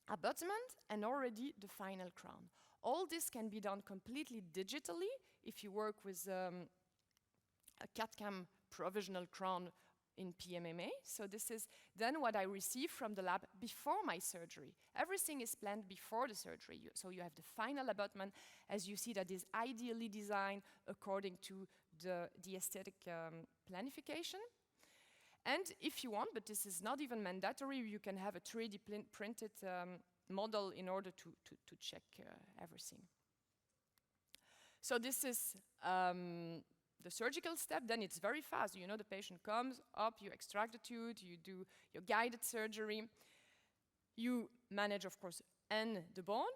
abutment and already the final crown. All this can be done completely digitally if you work with a CAD/CAM provisional crown in PMMA. So this is then what I receive from the lab before my surgery. Everything is planned before the surgery. So you have the final abutment, as you see, that is ideally designed according to the aesthetic planification. And if you want, but this is not even mandatory, you can have a 3D printed model in order to check everything. So this is the surgical step. Then it's very fast. You know, the patient comes up, you extract the tooth, you do your guided surgery. You manage, of course, the bone.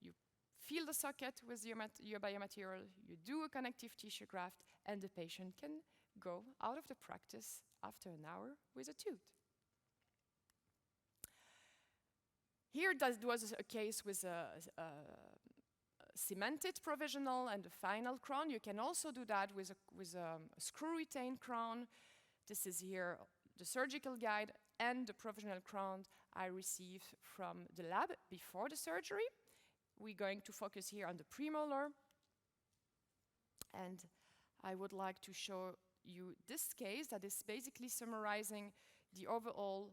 You fill the socket with your biomaterial. You do a connective tissue graft, and the patient can go out of the practice after an hour with a tooth. Here was a case with a cemented provisional and a final crown. You can also do that with a screw-retained crown. This is here the surgical guide and the provisional crown I received from the lab before the surgery. We're going to focus here on the premolar. And I would like to show you this case that is basically summarizing the overall.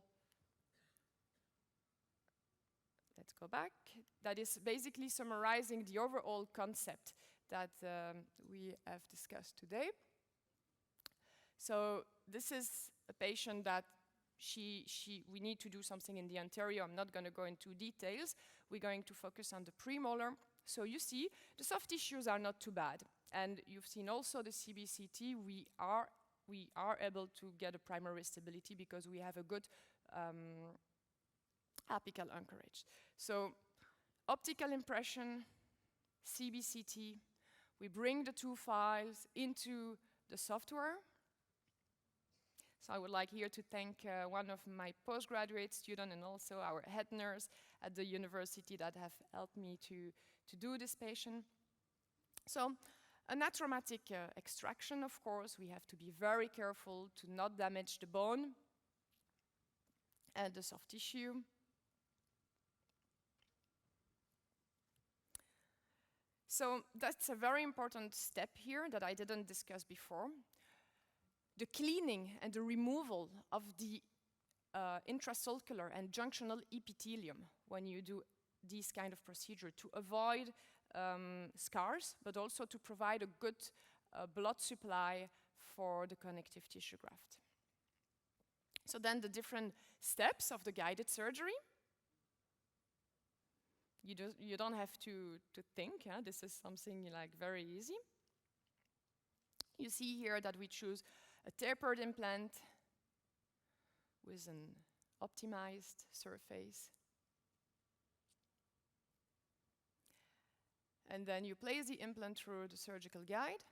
let's go back. That is basically summarizing the overall concept that we have discussed today. So this is a patient that we need to do something in the anterior. I'm not going to go into details. We're going to focus on the premolar. So you see, the soft tissues are not too bad. And you've seen also the CBCT. We are able to get a primary stability because we have a good apical anchorage. So optical impression, CBCT, we bring the two files into the software. So I would like here to thank one of my postgraduate students and also our head nurse at the university that have helped me to do this patient. So a anastomotic extraction, of course, we have to be very careful to not damage the bone and the soft tissue. So that's a very important step here that I didn't discuss before. The cleaning and the removal of the intrasulcular and junctional epithelium when you do this kind of procedure to avoid scars, but also to provide a good blood supply for the connective tissue graft. So then the different steps of the guided surgery. You don't have to think, yeah? This is something like very easy. You see here that we choose a tapered implant with an optimized surface. And then you place the implant through the surgical guide.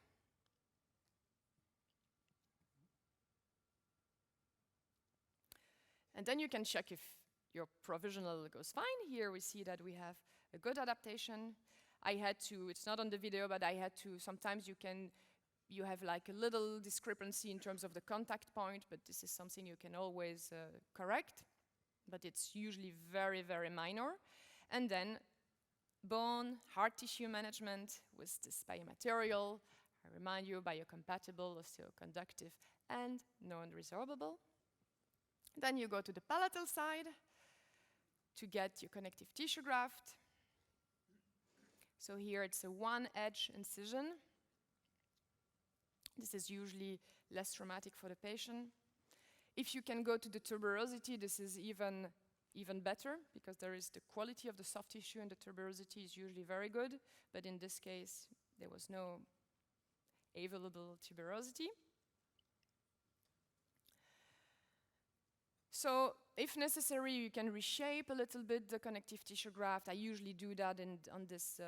And then you can check if your provisional goes fine. Here we see that we have a good adaptation. I had to, it's not on the video, but I had to, sometimes you have like a little discrepancy in terms of the contact point, but this is something you can always correct. But it's usually very, very minor. And then bone, hard tissue management with this biomaterial. I remind you, biocompatible, osteoconductive, and non-resorbable. Then you go to the palatal side to get your connective tissue graft. So here it's a one-edge incision. This is usually less traumatic for the patient. If you can go to the tuberosity, this is even better because there is the quality of the soft tissue and the tuberosity is usually very good. But in this case, there was no available tuberosity. So if necessary, you can reshape a little bit the connective tissue graft. I usually do that on this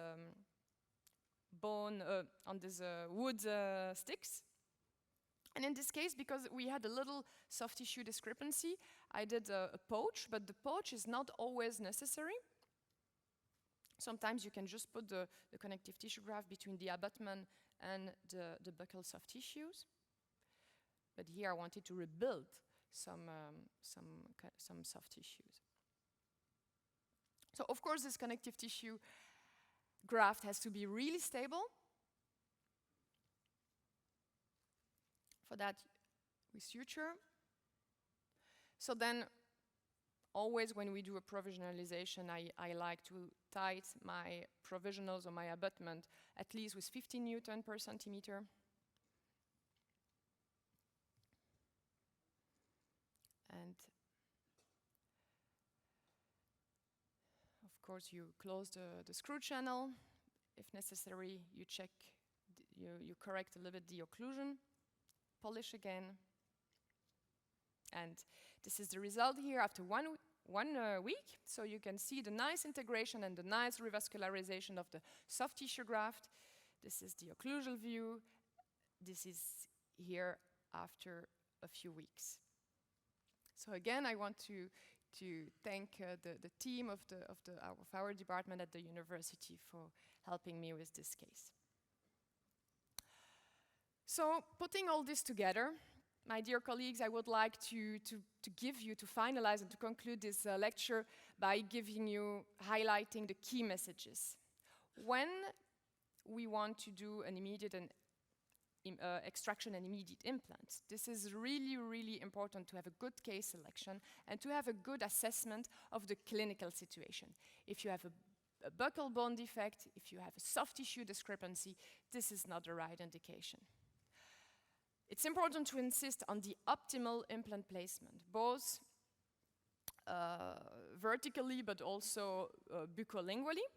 wood sticks. And in this case, because we had a little soft tissue discrepancy, I did a poach, but the poach is not always necessary. Sometimes you can just put the connective tissue graft between the abutment and the buccal soft tissues. But here I wanted to rebuild some soft tissues. So of course this connective tissue graft has to be really stable. For that we suture. So then always when we do a provisionalization, I like to tight my provisionals or my abutment at least with 15 Newton per centimeter. And of course you close the screw channel. If necessary, you check, you correct a little bit the occlusion, polish again. And this is the result here after one week. So you can see the nice integration and the nice revascularization of the soft tissue graft. This is the occlusal view. This is here after a few weeks. So again, I want to thank the team of our department at the university for helping me with this case. So putting all this together, my dear colleagues, I would like to finalize and to conclude this lecture by highlighting the key messages. When we want to do an immediate and extraction and immediate implants. This is really, really important to have a good case selection and to have a good assessment of the clinical situation. If you have a buccal bone defect, if you have a soft tissue discrepancy, this is not the right indication. It's important to insist on the optimal implant placement, both vertically but also buccolingually.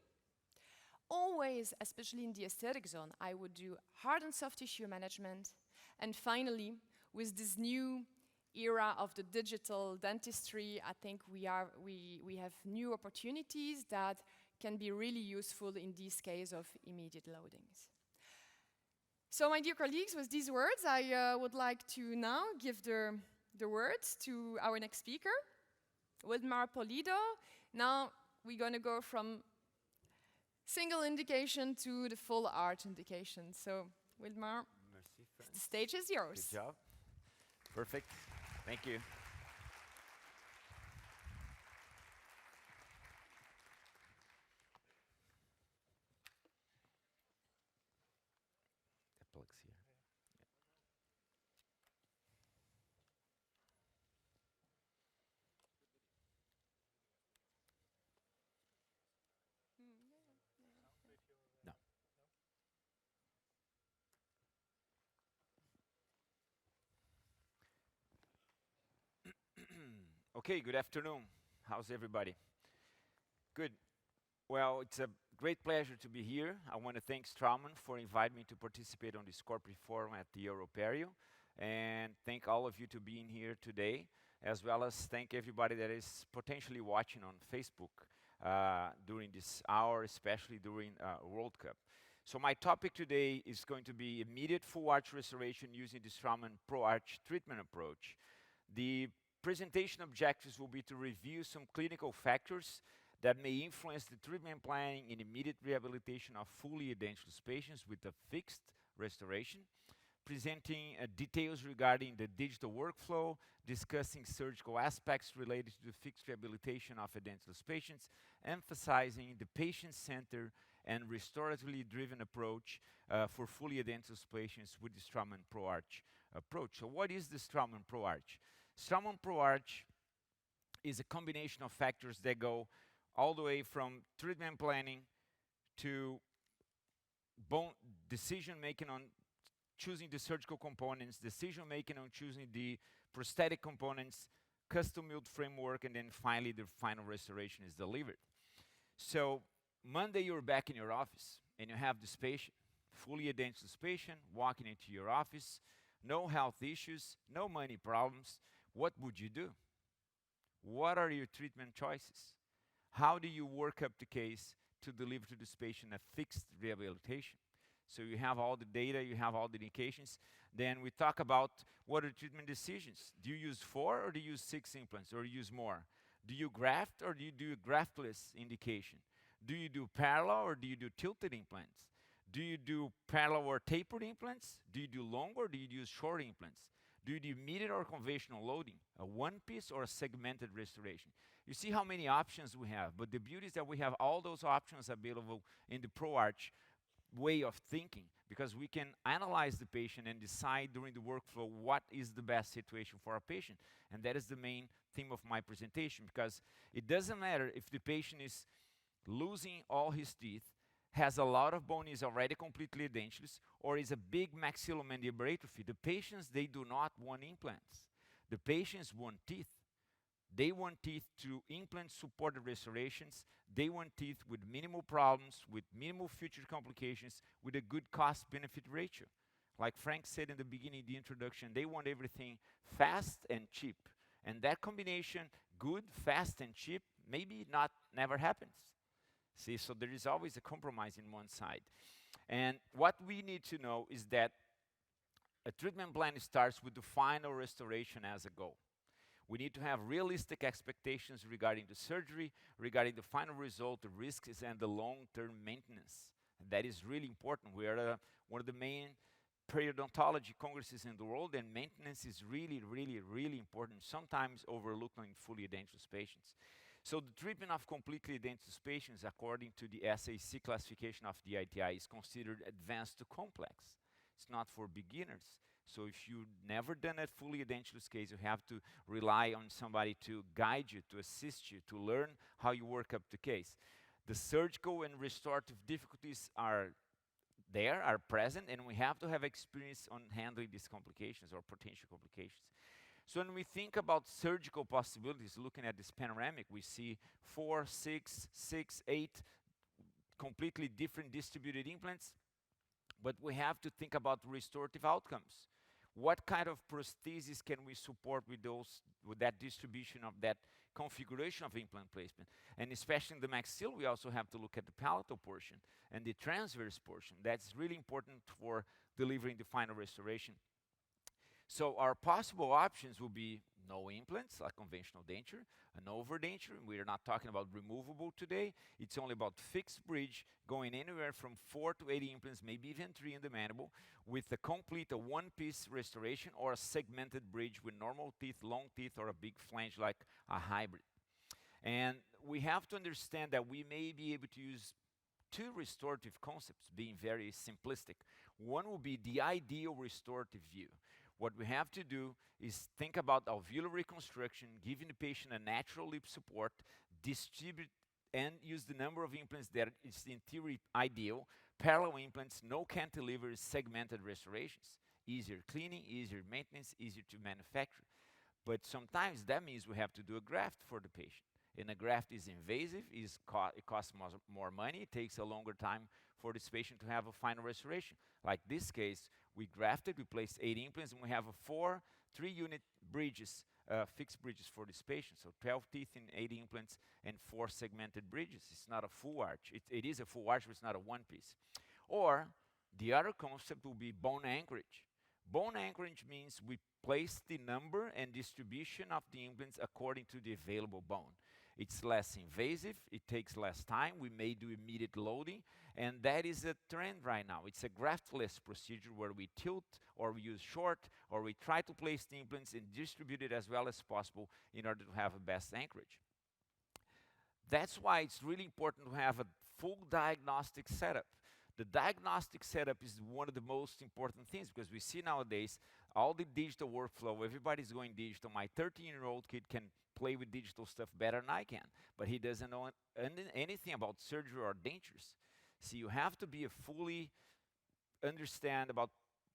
Always, especially in the aesthetic zone, I would do hard and soft tissue management. And finally, with this new era of the digital dentistry, I think we have new opportunities that can be really useful in this case of immediate loadings. So my dear colleagues, with these words, I would like to now give the words to our next speaker, Waldemar Polido. Now we're going to go from single indication to the full arch indication. So, Waldemar, the stage is yours. Good job. Perfect. Thank you. That plugs here. No. Okay, good afternoon. How's everybody? Good. Well, it's a great pleasure to be here. I want to thank Straumann for inviting me to participate on this corporate forum at the EuroPerio, and thank all of you to being here today, as well as thank everybody that is potentially watching on Facebook during this hour, especially during World Cup. So my topic today is going to be immediate full arch restoration using the Straumann ProArch treatment approach. The presentation objectives will be to review some clinical factors that may influence the treatment planning in immediate rehabilitation of fully edentulous patients with a fixed restoration, presenting details regarding the digital workflow, discussing surgical aspects related to the fixed rehabilitation of edentulous patients, emphasizing the patient-centered and restoratively driven approach for fully edentulous patients with the Straumann ProArch approach. So what is the Straumann ProArch? Straumann ProArch is a combination of factors that go all the way from treatment planning to bone decision-making on choosing the surgical components, decision-making on choosing the prosthetic components, custom-milled framework, and then finally the final restoration is delivered. So Monday you're back in your office and you have this patient, fully edentulous patient, walking into your office, no health issues, no money problems. What would you do? What are your treatment choices? How do you work up the case to deliver to this patient a fixed rehabilitation? So you have all the data, you have all the indications. Then we talk about what are treatment decisions. Do you use 4 or do you use 6 implants or use more? Do you graft or do you do a graftless indication? Do you do parallel or do you do tilted implants? Do you do parallel or tapered implants? Do you do long or do you use short implants? Do you do immediate or conventional loading? A one-piece or a segmented restoration? You see how many options we have, but the beauty is that we have all those options available in the ProArch way of thinking, because we can analyze the patient and decide during the workflow what is the best situation for our patient. And that is the main theme of my presentation, because it doesn't matter if the patient is losing all his teeth, has a lot of bone, is already completely edentulous, or is a big maxillomandibular atrophy. The patients, they do not want implants. The patients want teeth. They want teeth to implant-supported restorations. They want teeth with minimal problems, with minimal future complications, with a good cost-benefit ratio. Like Frank said in the beginning of the introduction, they want everything fast and cheap. And that combination, good, fast, and cheap, maybe never happens. See, so there is always a compromise in one side. And what we need to know is that a treatment plan starts with the final restoration as a goal. We need to have realistic expectations regarding the surgery, regarding the final result, the risks, and the long-term maintenance. And that is really important. We are one of the main periodontology congresses in the world, and maintenance is really, really, really important, sometimes overlooked in fully edentulous patients. So the treatment of completely edentulous patients, according to the SAC classification of the ITI, is considered advanced to complex. It's it's not for beginners. So if you've never done a fully edentulous case, you have to rely on somebody to guide you, to assist you, to learn how you work up the case. The surgical and restorative difficulties are there, are present, and we have to have experience on handling these complications or potential complications. So when we think about surgical possibilities, looking at this panoramic, we see 4, 6, 6, 8 completely different distributed implants, but we have to think about restorative outcomes. What kind of prosthesis can we support with that distribution of that configuration of implant placement? And especially in the maxilla, we also have to look at the palatal portion and the transverse portion. That's really important for delivering the final restoration. So our possible options will be no implants, like conventional denture, an overdenture. We are not talking about removable today. It's only about fixed bridge, going anywhere from 4 to 8 implants, maybe even 3 in the mandible, with a complete one-piece restoration or a segmented bridge with normal teeth, long teeth, or a big flange like a hybrid. And we have to understand that we may be able to use 2 restorative concepts, being very simplistic. One will be the ideal restorative view. What we have to do is think about alveolar reconstruction, giving the patient a natural lip support, distribute and use the number of implants that is in theory ideal, parallel implants, no cantilevers, segmented restorations, easier cleaning, easier maintenance, easier to manufacture. But sometimes that means we have to do a graft for the patient. And a graft is invasive, it costs more money, it takes a longer time for this patient to have a final restoration. Like this case, we grafted, we placed 8 implants, and we have 4 3-unit bridges, fixed bridges for this patient. So 12 teeth in 8 implants and 4 segmented bridges. It's not a full arch. It is a full arch, but it's not a one piece. Or the other concept will be bone anchorage. Bone anchorage means we place the number and distribution of the implants according to the available bone. It's less invasive, it takes less time, we may do immediate loading, and that is a trend right now. It's a graftless procedure where we tilt or we use short or we try to place the implants and distribute it as well as possible in order to have a best anchorage. That's why it's really important to have a full diagnostic setup. The diagnostic setup is one of the most important things because we see nowadays all the digital workflow, everybody's going digital. My 13-year-old kid can play with digital stuff better than I can, but he doesn't know anything about surgery or dentures. So you have to be a fully understand about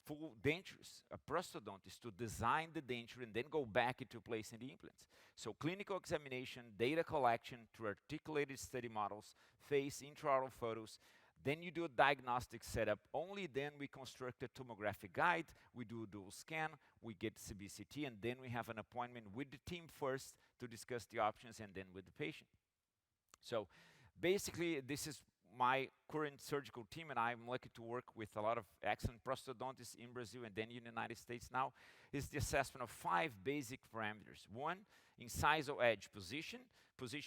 full dentures, a prosthodontist, to design the denture and then go back into placing the implants. So clinical examination, data collection through articulated study models, face, intraoral photos. Then you do a diagnostic setup. Only then we construct a tomographic guide. We do a dual scan. We get CBCT, and then we have an appointment with the team first to discuss the options, and then with the patient. So basically, this is my current surgical team, and I'm lucky to work with a lot of excellent prosthodontists in Brazil and then in the United States now, is the assessment of 5 basic parameters. 1, incisal edge position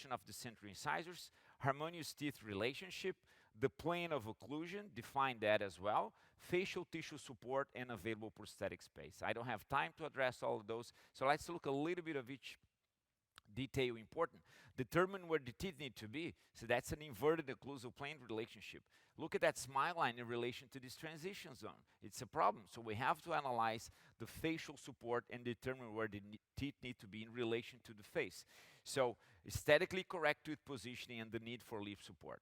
of the central incisors, harmonious teeth relationship, the plane of occlusion, define that as well, facial tissue support, and available prosthetic space. I don't have time to address all of those, so let's look a little bit of each detail important. Determine where the teeth need to be, so that's an inverted occlusal plane relationship. Look at that smile line in relation to this transition zone. It's a problem, so we have to analyze the facial support and determine where the teeth need to be in relation to the face. So aesthetically correct tooth positioning and the need for lip support.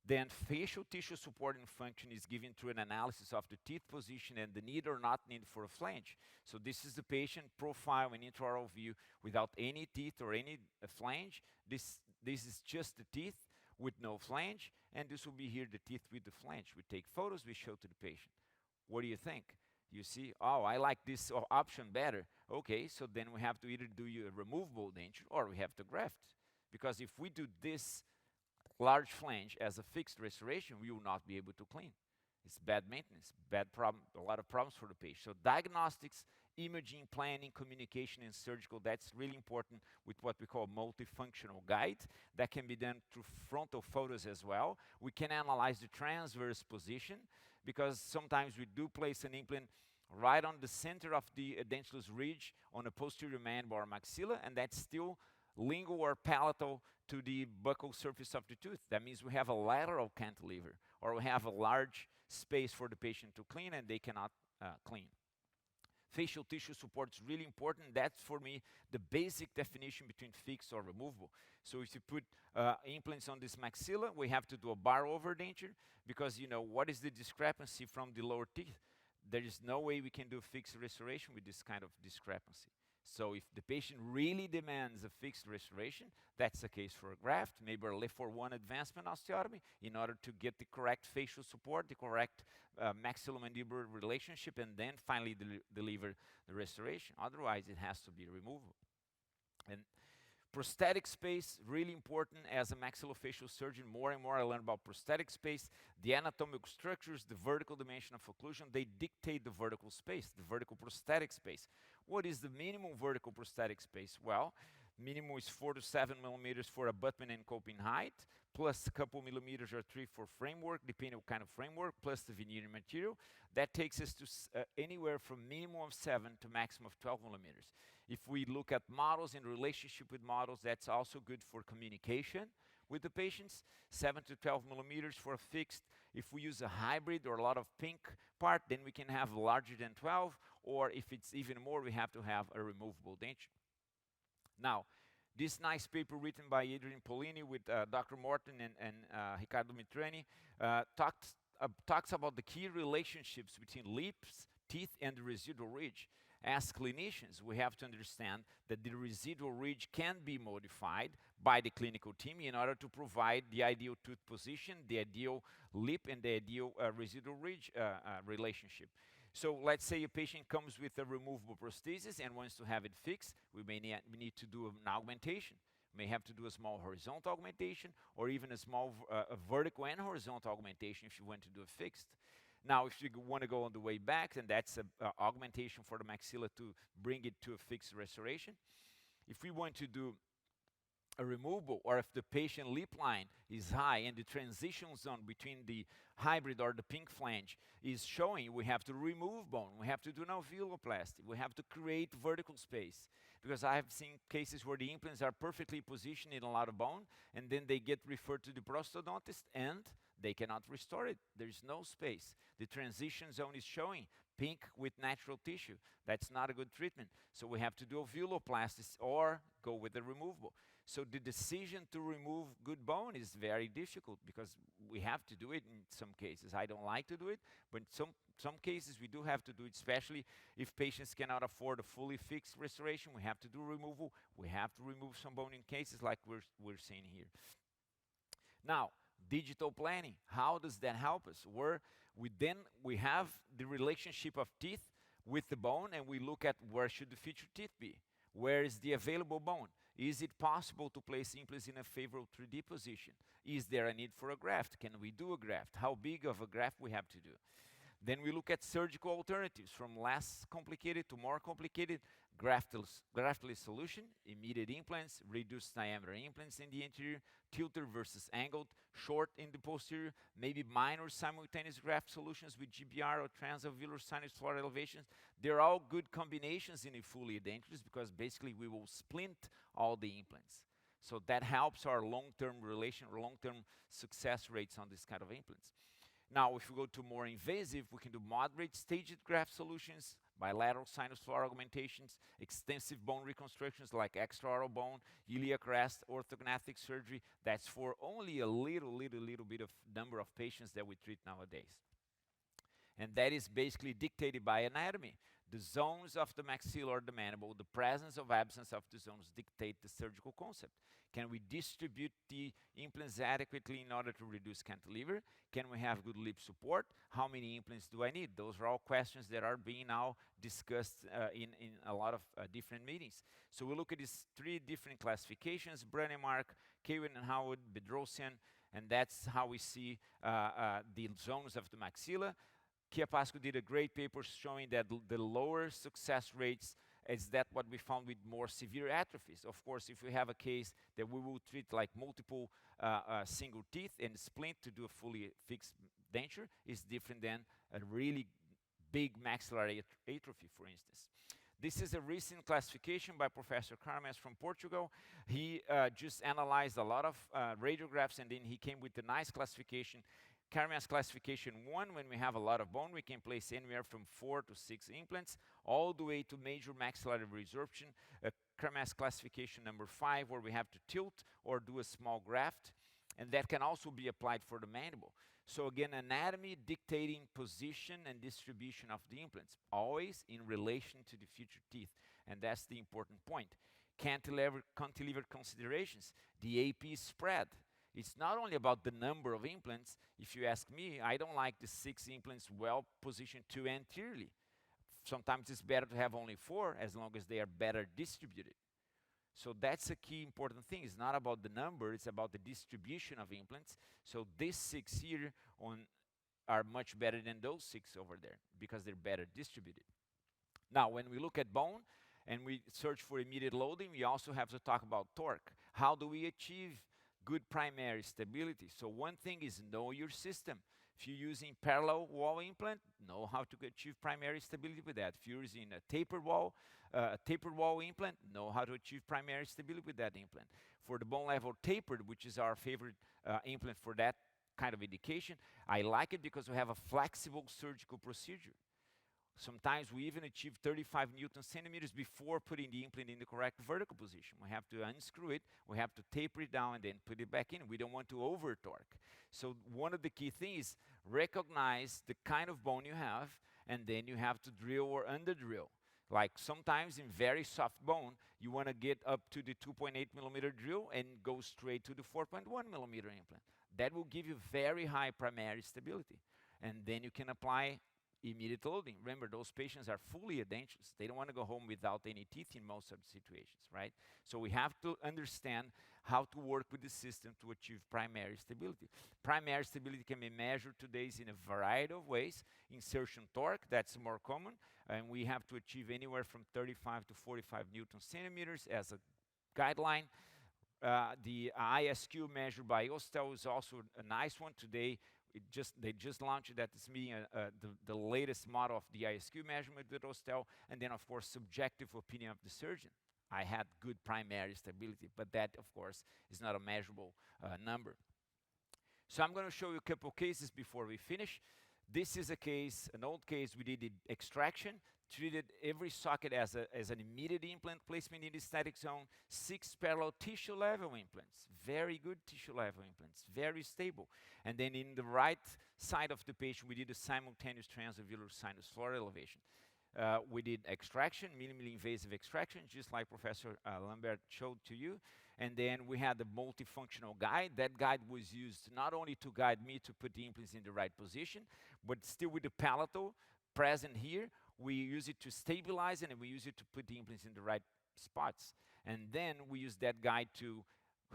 Then facial tissue support and function is given through an analysis of the teeth position and the need or not need for a flange. So this is the patient profile and intraoral view without any teeth or any flange. This is just the teeth with no flange, and this will be here the teeth with the flange. We take photos, we show to the patient. What do you think? You see, oh, I like this option better. Okay, so then we have to either do a removable denture or we have to graft. Because if we do this large flange as a fixed restoration, we will not be able to clean. It's bad maintenance, bad problem, a lot of problems for the patient. So diagnostics, imaging, planning, communication, and surgical, that's really important with what we call multifunctional guide. That can be done through frontal photos as well. We can analyze the transverse position because sometimes we do place an implant right on the center of the edentulous ridge on a posterior mandible or maxilla, and that's still lingual or palatal to the buccal surface of the tooth. That means we have a lateral cantilever. or we have a large space for the patient to clean and they cannot clean. Facial tissue support is really important. That's, for me, the basic definition between fixed or removable. So if you put implants on this maxilla, we have to do a bar over denture, because you know what is the discrepancy from the lower teeth? There is no way we can do fixed restoration with this kind of discrepancy. So if the patient really demands a fixed restoration, that's the case for a graft, maybe a left for one advancement osteotomy, in order to get the correct facial support, the correct maxillomandibular relationship, and then finally deliver the restoration. Otherwise, it has to be removable. And prosthetic space, really important as a maxillofacial surgeon. More and more I learn about prosthetic space. The anatomical structures, the vertical dimension of occlusion, they dictate the vertical space, the vertical prosthetic space. What is the minimum vertical prosthetic space? Well, minimum is 4 to 7 millimeters for abutment and coping height, plus a couple millimeters or 3 for framework, depending on what kind of framework, plus the veneer material. That takes us to anywhere from minimum of 7 to maximum of 12 millimeters. If we look at models and relationship with models, that's also good for communication with the patients. 7 to 12 millimeters for a fixed. If we use a hybrid or a lot of pink part, then we can have larger than 12, or if it's even more, we have to have a removable denture. Now, this nice paper written by Adrian Polini with Dr. Morton and Riccardo Mitrani talks about the key relationships between lips, teeth, and the residual ridge. As clinicians, we have to understand that the residual ridge can be modified by the clinical team in order to provide the ideal tooth position, the ideal lip, and the ideal residual ridge relationship. So let's say a patient comes with a removable prosthesis and wants to have it fixed. We need to do an augmentation. We may have to do a small horizontal augmentation, or even a small vertical and horizontal augmentation if you want to do a fixed. Now, if you want to go on the way back, then that's an augmentation for the maxilla to bring it to a fixed restoration. If we want to do a removable, or if the patient lip line is high and the transition zone between the hybrid or the pink flange is showing, we have to remove bone. We have to do an alveoloplasty. We have to create vertical space. Because I have seen cases where the implants are perfectly positioned in a lot of bone, and then they get referred to the prosthodontist, and they cannot restore it. There's no space. The transition zone is showing pink with natural tissue. That's not a good treatment. So we have to do alveoloplasties or go with the removable. So the decision to remove good bone is very difficult, because we have to do it in some cases. I don't like to do it, but in some cases we do have to do it, especially if patients cannot afford a fully fixed restoration. We have to do removal. We have to remove some bone in cases like we're seeing here. Now, digital planning, how does that help us? We have the relationship of teeth with the bone, and we look at where should the future teeth be. Where is the available bone? Is it possible to place implants in a favorable 3D position? Is there a need for a graft? Can we do a graft? How big of a graft we have to do? Then we look at surgical alternatives, from less complicated to more complicated. Graftless solution, immediate implants, reduced diameter implants in the interior, tilted versus angled, short in the posterior, maybe minor simultaneous graft solutions with GBR or transalveolar sinus floor elevations. They're all good combinations in a fully dentures, because basically we will splint all the implants. So that helps our long-term success rates on this kind of implants. Now, if we go to more invasive, we can do moderate staged graft solutions, bilateral sinus floor augmentations, extensive bone reconstructions like extraoral bone, iliac crest, orthognathic surgery. That's for only a little bit of number of patients that we treat nowadays. And that is basically dictated by anatomy. The zones of the maxilla or the mandible, the presence or absence of the zones dictate the surgical concept. Can we distribute the implants adequately in order to reduce cantilever? Can we have good lip support? How many implants do I need? Those are all questions that are being now discussed in a lot of different meetings. So we look at these 3 different classifications: Brannemark, Kewen and Howard, Bedrosian, and that's how we see the zones of the maxilla. Chiapasco did a great paper showing that the lower success rates is that what we found with more severe atrophies. Of course, if we have a case that we will treat like multiple single teeth and splint to do a fully fixed denture, is different than a really big maxillary atrophy, for instance. This is a recent classification by Professor Carmes from Portugal. He just analyzed a lot of radiographs, and then he came with a nice classification CARMAS classification 1, when we have a lot of bone, we can place anywhere from 4 to 6 implants, all the way to major maxillary resorption. CARMAS classification number 5, where we have to tilt or do a small graft, and that can also be applied for the mandible. So again, anatomy dictating position and distribution of the implants, always in relation to the future teeth, and that's the important point. Cantilever considerations, the AP spread. It's not only about the number of implants. If you ask me, I don't like the 6 implants well positioned too anteriorly. Sometimes it's better to have only 4 as long as they are better distributed. So that's a key important thing. It's not about the number, it's about the distribution of implants. So these 6 here are much better than those 6 over there because they're better distributed. Now, when we look at bone and we search for immediate loading, we also have to talk about torque. How do we achieve good primary stability? So one thing is know your system. If you're using parallel wall implant, know how to achieve primary stability with that. If you're using a tapered wall implant, know how to achieve primary stability with that implant. For the bone level tapered, which is our favorite implant for that kind of indication, I like it because we have a flexible surgical procedure. Sometimes we even achieve 35 Newton centimeters before putting the implant in the correct vertical position. We have to unscrew it, we have to taper it down and then put it back in. We don't want to over torque. So one of the key things is recognize the kind of bone you have, and then you have to drill or under drill. Like sometimes in very soft bone, you want to get up to the 2.8 millimeter drill and go straight to the 4.1 millimeter implant. That will give you very high primary stability. And then you can apply immediate loading. Remember, those patients are fully edentulous. They don't want to go home without any teeth in most of the situations, right? So we have to understand how to work with the system to achieve primary stability. Primary stability can be measured today in a variety of ways. Insertion torque, that's more common, and we have to achieve anywhere from 35 to 45 Newton centimeters as a guideline. The ISQ measured by Ostel is also a nice one today. They just launched it at this meeting, the latest model of the ISQ measurement with Ostel, and then of course subjective opinion of the surgeon. I had good primary stability, but that of course is not a measurable number. So I'm going to show you a couple cases before we finish. This is a case, an old case. We did the extraction, treated every socket as an immediate implant placement in the static zone, 6 parallel tissue level implants, very good tissue level implants, very stable. And then in the right side of the patient, we did a simultaneous transalveolar sinus floor elevation. We did extraction, minimally invasive extraction, just like Professor Lambert showed to you. And then we had the multifunctional guide. That guide was used not only to guide me to put the implants in the right position, but still with the palatal present here. We use it to stabilize it, and we use it to put the implants in the right spots. And then we use that guide to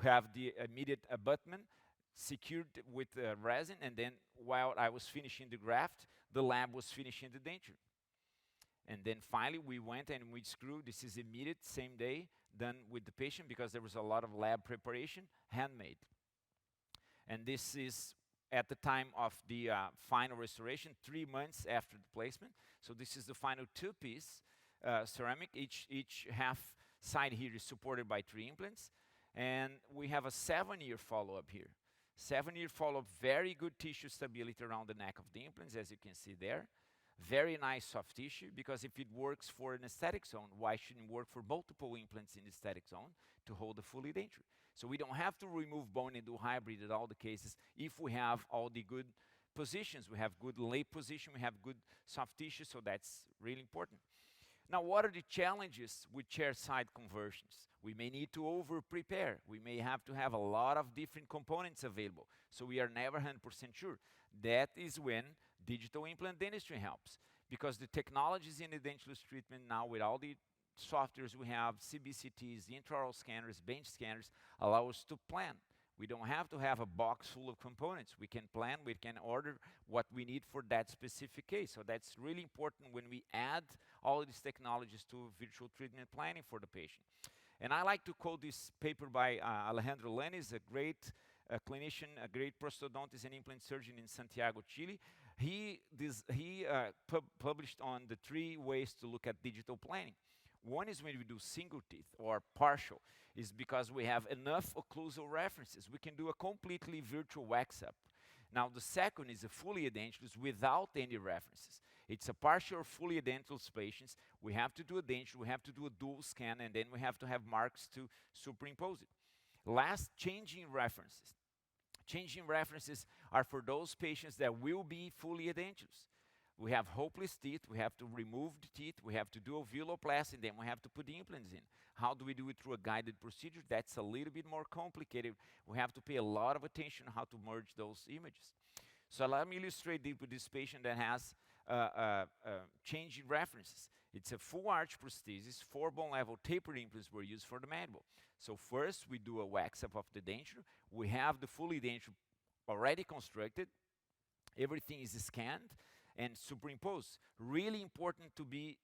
have the immediate abutment secured with resin, and then while I was finishing the graft, the lab was finishing the denture. And then finally we went and we screwed. This is immediate, same day, done with the patient because there was a lot of lab preparation, handmade. And this is at the time of the final restoration, 3 months after the placement. So this is the final 2-piece ceramic. Each half side here is supported by 3 implants. And we have a 7-year follow-up here. 7-year follow-up, very good tissue stability around the neck of the implants, as you can see there. Very nice soft tissue, because if it works for an aesthetic zone, why shouldn't it work for multiple implants in the aesthetic zone to hold a full denture? So we don't have to remove bone and do hybrid in all the cases if we have all the good positions. We have good lay position, we have good soft tissue, so that's really important. Now, what are the challenges with chair-side conversions? We may need to over-prepare. We may have to have a lot of different components available, so we are never 100% sure. That is when digital implant dentistry helps, because the technologies in the dentulous treatment now, with all the softwares we have, CBCTs, intraoral scanners, bench scanners, allow us to plan. We don't have to have a box full of components. We can plan, we can order what we need for that specific case. So that's really important when we add all of these technologies to virtual treatment planning for the patient. And I like to quote this paper by Alejandro Lanes, a great clinician, a great prosthodontist and implant surgeon in Santiago, Chile. He published on the 3 ways to look at digital planning. One is when we do single teeth or partial, is because we have enough occlusal references. We can do a completely virtual wax up. Now, the second is a fully edentulous without any references. It's a partial or fully edentulous patients. We have to do a denture, we have to do a dual scan, and then we have to have marks to superimpose it. Last, changing references. Changing references are for those patients that will be fully edentulous. We have hopeless teeth, we have to remove the teeth, we have to do a veloplasty, and then we have to put the implants in. How do we do it? Through a guided procedure? That's a little bit more complicated. We have to pay a lot of attention how to merge those images. So let me illustrate with this patient that has changing references. It's a full arch prosthesis, 4 bone level tapered implants were used for the mandible. So first we do a wax up of the denture. We have the full denture already constructed. Everything is scanned and superimposed. Really important to be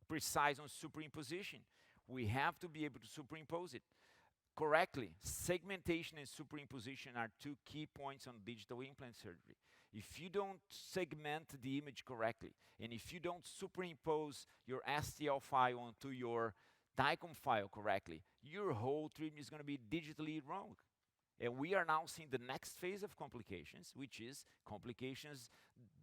precise on superimposition. We have to be able to superimpose it correctly. Segmentation and superimposition are 2 key points on digital implant surgery. If you don't segment the image correctly, and if you don't superimpose your STL file onto your DICOM file correctly, your whole treatment is going to be digitally wrong. And we are now seeing the next phase of complications, which is complications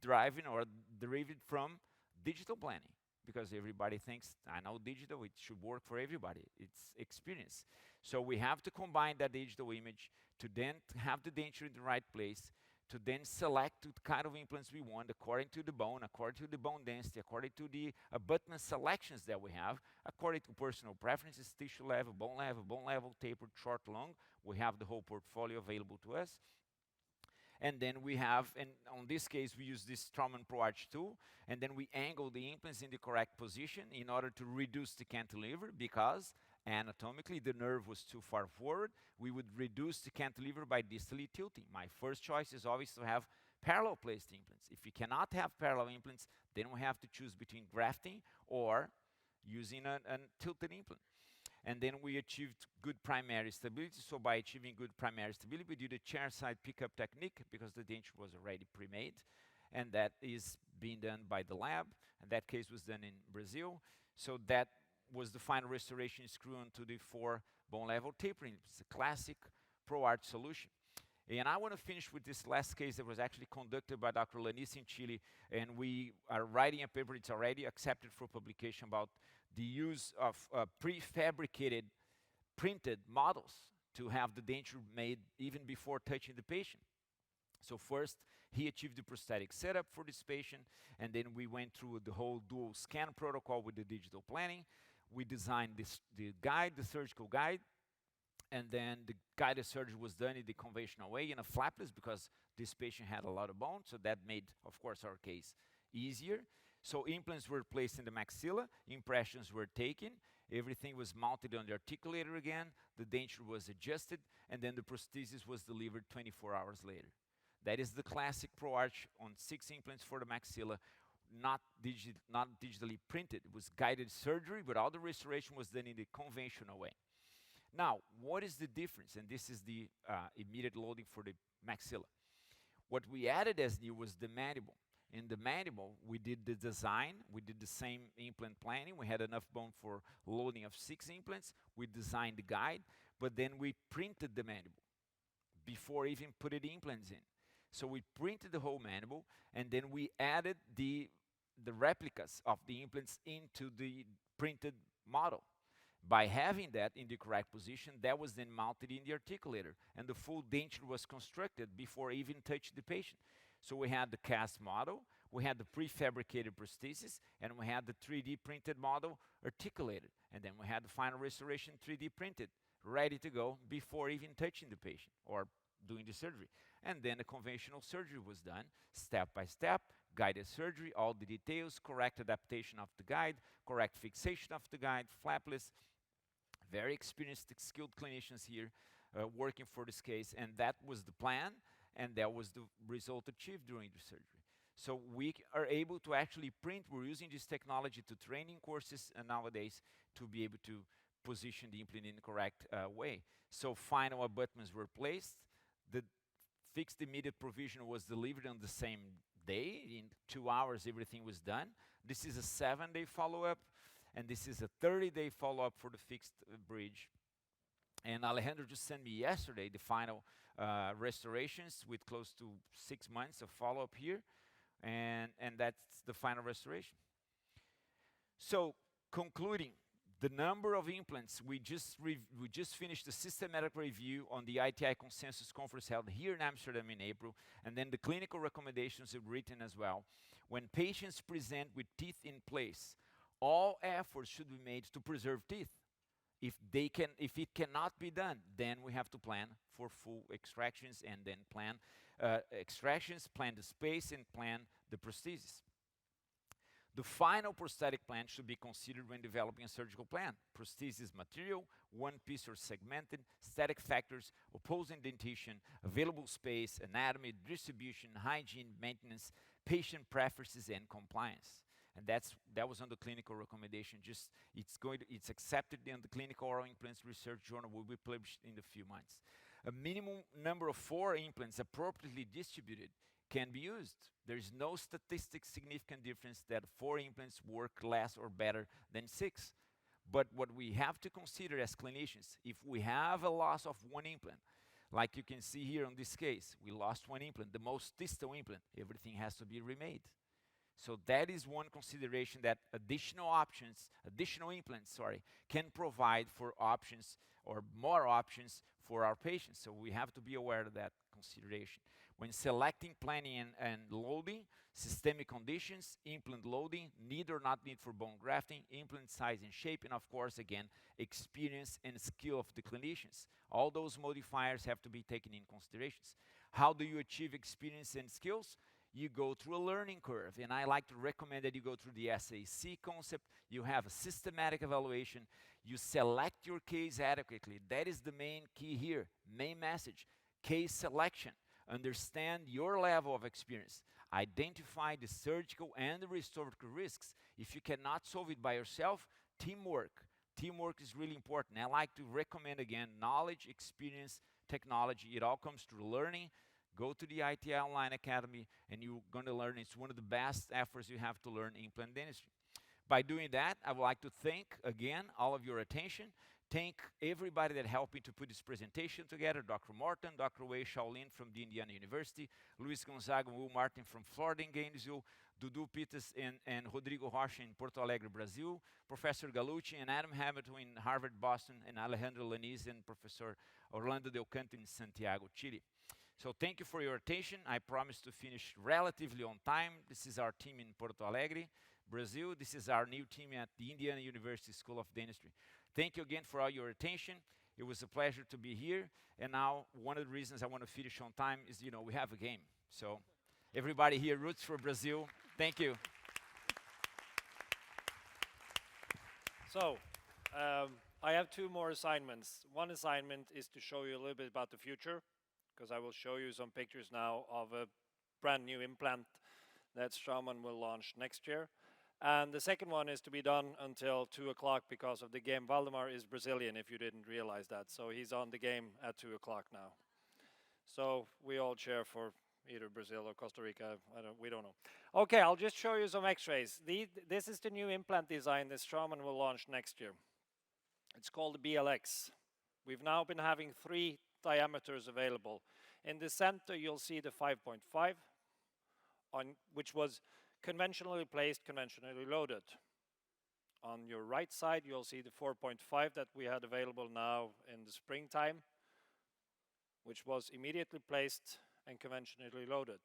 deriving or derived from digital planning. Because everybody thinks, I know digital, it should work for everybody. It's experience. So we have to combine that digital image to then have the denture in the right place, to then select the kind of implants we want according to the bone, according to the bone density, according to the abutment selections that we have, according to personal preferences, tissue level, bone level, tapered, short, long. We have the whole portfolio available to us. And then we have, and on this case, we use this Straumann ProArch tool, and then we angle the implants in the correct position in order to reduce the cantilever, because anatomically the nerve was too far forward. We would reduce the cantilever by distally tilting. My first choice is always to have parallel placed implants. If we cannot have parallel implants, then we have to choose between grafting or using a tilted implant. And then we achieved good primary stability. So by achieving good primary stability, we did a chair-side pickup technique because the denture was already pre-made. And that is being done by the lab. And that case was done in Brazil. So that was the final restoration screw onto the 4 bone level tapering. It's a classic ProArch solution. And I want to finish with this last case that was actually conducted by Dr. Lanis in Chile. And we are writing a paper, it's already accepted for publication, about the use of prefabricated printed models to have the denture made even before touching the patient. So first, he achieved the prosthetic setup for this patient, and then we went through the whole dual scan protocol with the digital planning. We designed the guide, the surgical guide, and then the guided surgery was done in the conventional way in a flapless because this patient had a lot of bone, so that made, of course, our case easier. So implants were placed in the maxilla, impressions were taken, everything was mounted on the articulator again, the denture was adjusted, and then the prosthesis was delivered 24 hours later. That is the classic ProArch on 6 implants for the maxilla, not digitally printed. It was guided surgery, but all the restoration was done in the conventional way. Now, what is the difference? And this is the immediate loading for the maxilla. What we added as new was the mandible. In the mandible, we did the design, we did the same implant planning, we had enough bone for loading of 6 implants, we designed the guide, but then we printed the mandible before even putting the implants in. So we printed the whole mandible, and then we added the replicas of the implants into the printed model. By having that in the correct position, that was then mounted in the articulator, and the full denture was constructed before even touching the patient. So we had the cast model, we had the prefabricated prosthesis, and we had the 3D printed model articulated. And then we had the final restoration 3D printed, ready to go before even touching the patient or doing the surgery. And then the conventional surgery was done, step by step, guided surgery, all the details, correct adaptation of the guide, correct fixation of the guide, flapless. Very experienced, skilled clinicians here working for this case, and that was the plan. And that was the result achieved during the surgery. So we are able to actually print. We're using this technology to training courses nowadays to be able to position the implant in the correct way. So final abutments were placed. The fixed immediate provision was delivered on the same day. In 2 hours, everything was done. This is a 7-day follow-up, and this is a 30-day follow-up for the fixed bridge. And Alejandro just sent me yesterday the final restorations with close to 6 months of follow-up here, and that's the final restoration. So concluding, the number of implants, we just finished the systematic review on the ITI Consensus Conference held here in Amsterdam in April, and then the clinical recommendations are written as well. When patients present with teeth in place, all efforts should be made to preserve teeth. If it cannot be done, then we have to plan for full extractions and then plan extractions, plan the space, and plan the prosthesis. The final prosthetic plan should be considered when developing a surgical plan. Prosthesis material, one piece or segmented, static factors, opposing dentition, available space, anatomy, distribution, hygiene, maintenance, patient preferences, and compliance. And that was on the clinical recommendation. It's accepted in the Clinical Oral Implants Research Journal, will be published in a few months. A minimum number of 4 implants appropriately distributed can be used. There is no statistic significant difference that 4 implants work less or better than 6. But what we have to consider as clinicians, if we have a loss of 1 implant, like you can see here on this case, we lost 1 implant, the most distal implant, everything has to be remade. So that is one consideration, that additional implants, can provide for options or more options for our patients. So we have to be aware of that consideration. When selecting, planning, and loading, systemic conditions, implant loading, need or not need for bone grafting, implant size and shape, and of course, again, experience and skill of the clinicians. All those modifiers have to be taken in considerations. How do you achieve experience and skills? You go through a learning curve, and I like to recommend that you go through the SAC concept. You have a systematic evaluation. You select your case adequately. That is the main key here, main message. Case selection. Understand your level of experience. Identify the surgical and the restorative risks. If you cannot solve it by yourself, teamwork. Teamwork is really important. I like to recommend again, knowledge, experience, technology. It all comes through learning. Go to the ITI Online Academy, and you're going to learn. It's one of the best efforts you have to learn implant dentistry. By doing that, I would like to thank, again, all of your attention. Thank everybody that helped me to put this presentation together. Dr. Morton, Dr. Wei Shaolin from the Indiana University, Luis Gonzaga and Will Martin from Florida in Gainesville, Dudu Pitas and Rodrigo Rocha in Porto Alegre, Brazil, Professor Gallucci and Adam Hamilton in Harvard, Boston, and Alejandro Laniz and Professor Orlando Del Canto in Santiago, Chile. So thank you for your attention. I promise to finish relatively on time. This is our team in Porto Alegre, Brazil. This is our new team at the Indiana University School of Dentistry. Thank you again for all your attention. It was a pleasure to be here. And now, one of the reasons I want to finish on time is, we have a game. So everybody here roots for Brazil. Thank you. So, I have 2 more assignments. One assignment is to show you a little bit about the future, because I will show you some pictures now of a brand new implant that Straumann will launch next year. And the second one is to be done until 2 o'clock because of the game. Waldemar is Brazilian, if you didn't realize that. So he's on the game at 2 o'clock now. So we all cheer for either Brazil or Costa Rica. We don't know. Okay, I'll just show you some x-rays. This is the new implant design that Straumann will launch next year. It's called the BLX. We've now been having 3 diameters available. In the center, you'll see the 5.5, which was conventionally placed, conventionally loaded. On your right side, you'll see the 4.5 that we had available now in the springtime, which was immediately placed and conventionally loaded.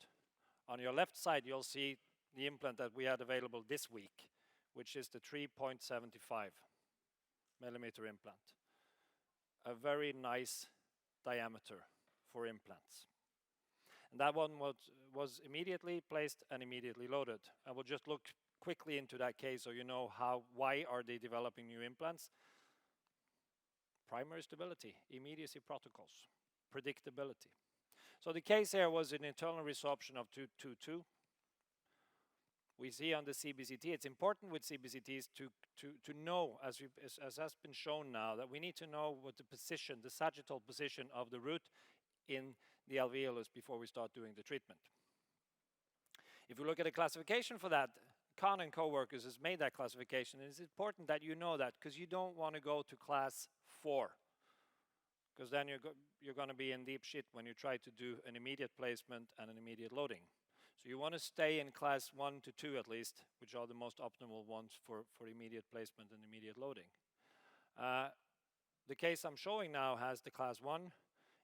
On your left side, you'll see the implant that we had available this week, which is the 3.75 millimeter implant. A very nice diameter for implants. And that one was immediately placed and immediately loaded. I will just look quickly into that case so you know why are they developing new implants. Primary stability, immediacy protocols, predictability. So the case here was an internal resorption of 222. We see on the CBCT, it's important with CBCTs to know, as has been shown now, that we need to know what the position, the sagittal position of the root in the alveolus before we start doing the treatment. If we look at a classification for that, Khan and co-workers has made that classification, and it's important that you know that because you don't want to go to class 4 because then you're going to be in deep shit when you try to do an immediate placement and an immediate loading. So you want to stay in class 1 to 2 at least, which are the most optimal ones for immediate placement and immediate loading. The case I'm showing now has the class 1.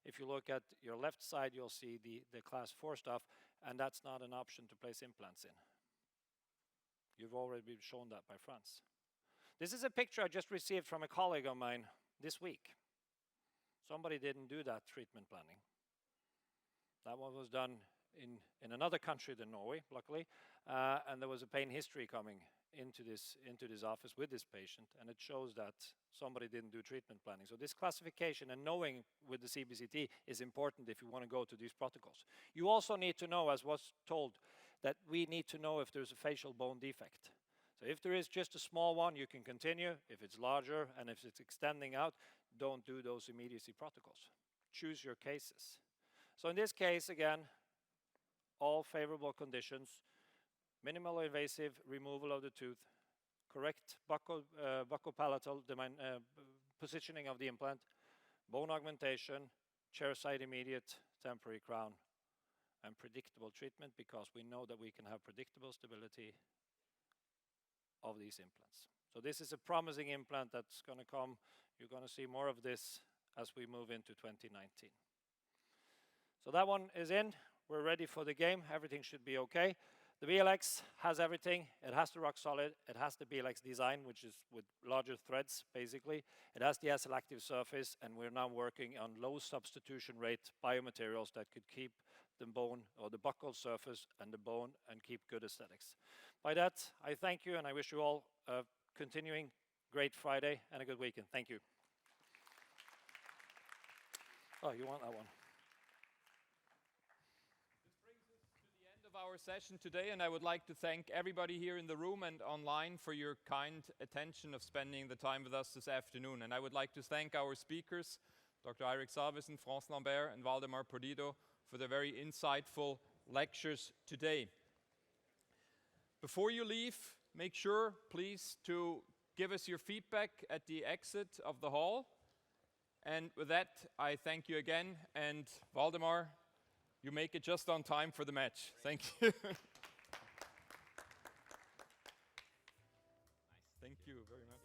If you look at your left side, you'll see the class 4 stuff, and that's not an option to place implants in. You've already been shown that by France. This is a picture I just received from a colleague of mine this week. Somebody didn't do that treatment planning. That one was done in another country than Norway, luckily, and there was a pain history coming into this office with this patient, and it shows that somebody didn't do treatment planning. So this classification and knowing with the CBCT is important if you want to go to these protocols. You also need to know, as was told, that we need to know if there's a facial bone defect. So if there is just a small one, you can continue. If it's larger and if it's extending out, don't do those immediacy protocols. Choose your cases. So in this case, again, all favorable conditions, minimal invasive removal of the tooth, correct buccopalatal positioning of the implant, bone augmentation, chairside immediate temporary crown, and predictable treatment, because we know that we can have predictable stability of these implants. So this is a promising implant that's going to come. You're going to see more of this as we move into 2019. So that one is in. We're ready for the game. Everything should be okay. The BLX has everything. It has the rock solid. It has the BLX design, which is with larger threads, basically. It has the SL active surface, and we're now working on low substitution rate biomaterials that could keep the bone or the buccal surface and the bone and keep good aesthetics. By that, I thank you, and I wish you all a continuing great Friday and a good weekend. Thank you. Oh, you want that one? Of our session today, and I would like to thank everybody here in the room and online for your kind attention of spending the time with us this afternoon. And I would like to thank our speakers, Dr. Eirik Salvesen, Lambert, and Waldemar Polido, for their very insightful lectures today. Before you leave, make sure, please, to give us your feedback at the exit of the hall. And with that, I thank you again, and Waldemar, you make it just on time for the match. Thank you. Nice. Thank you very much.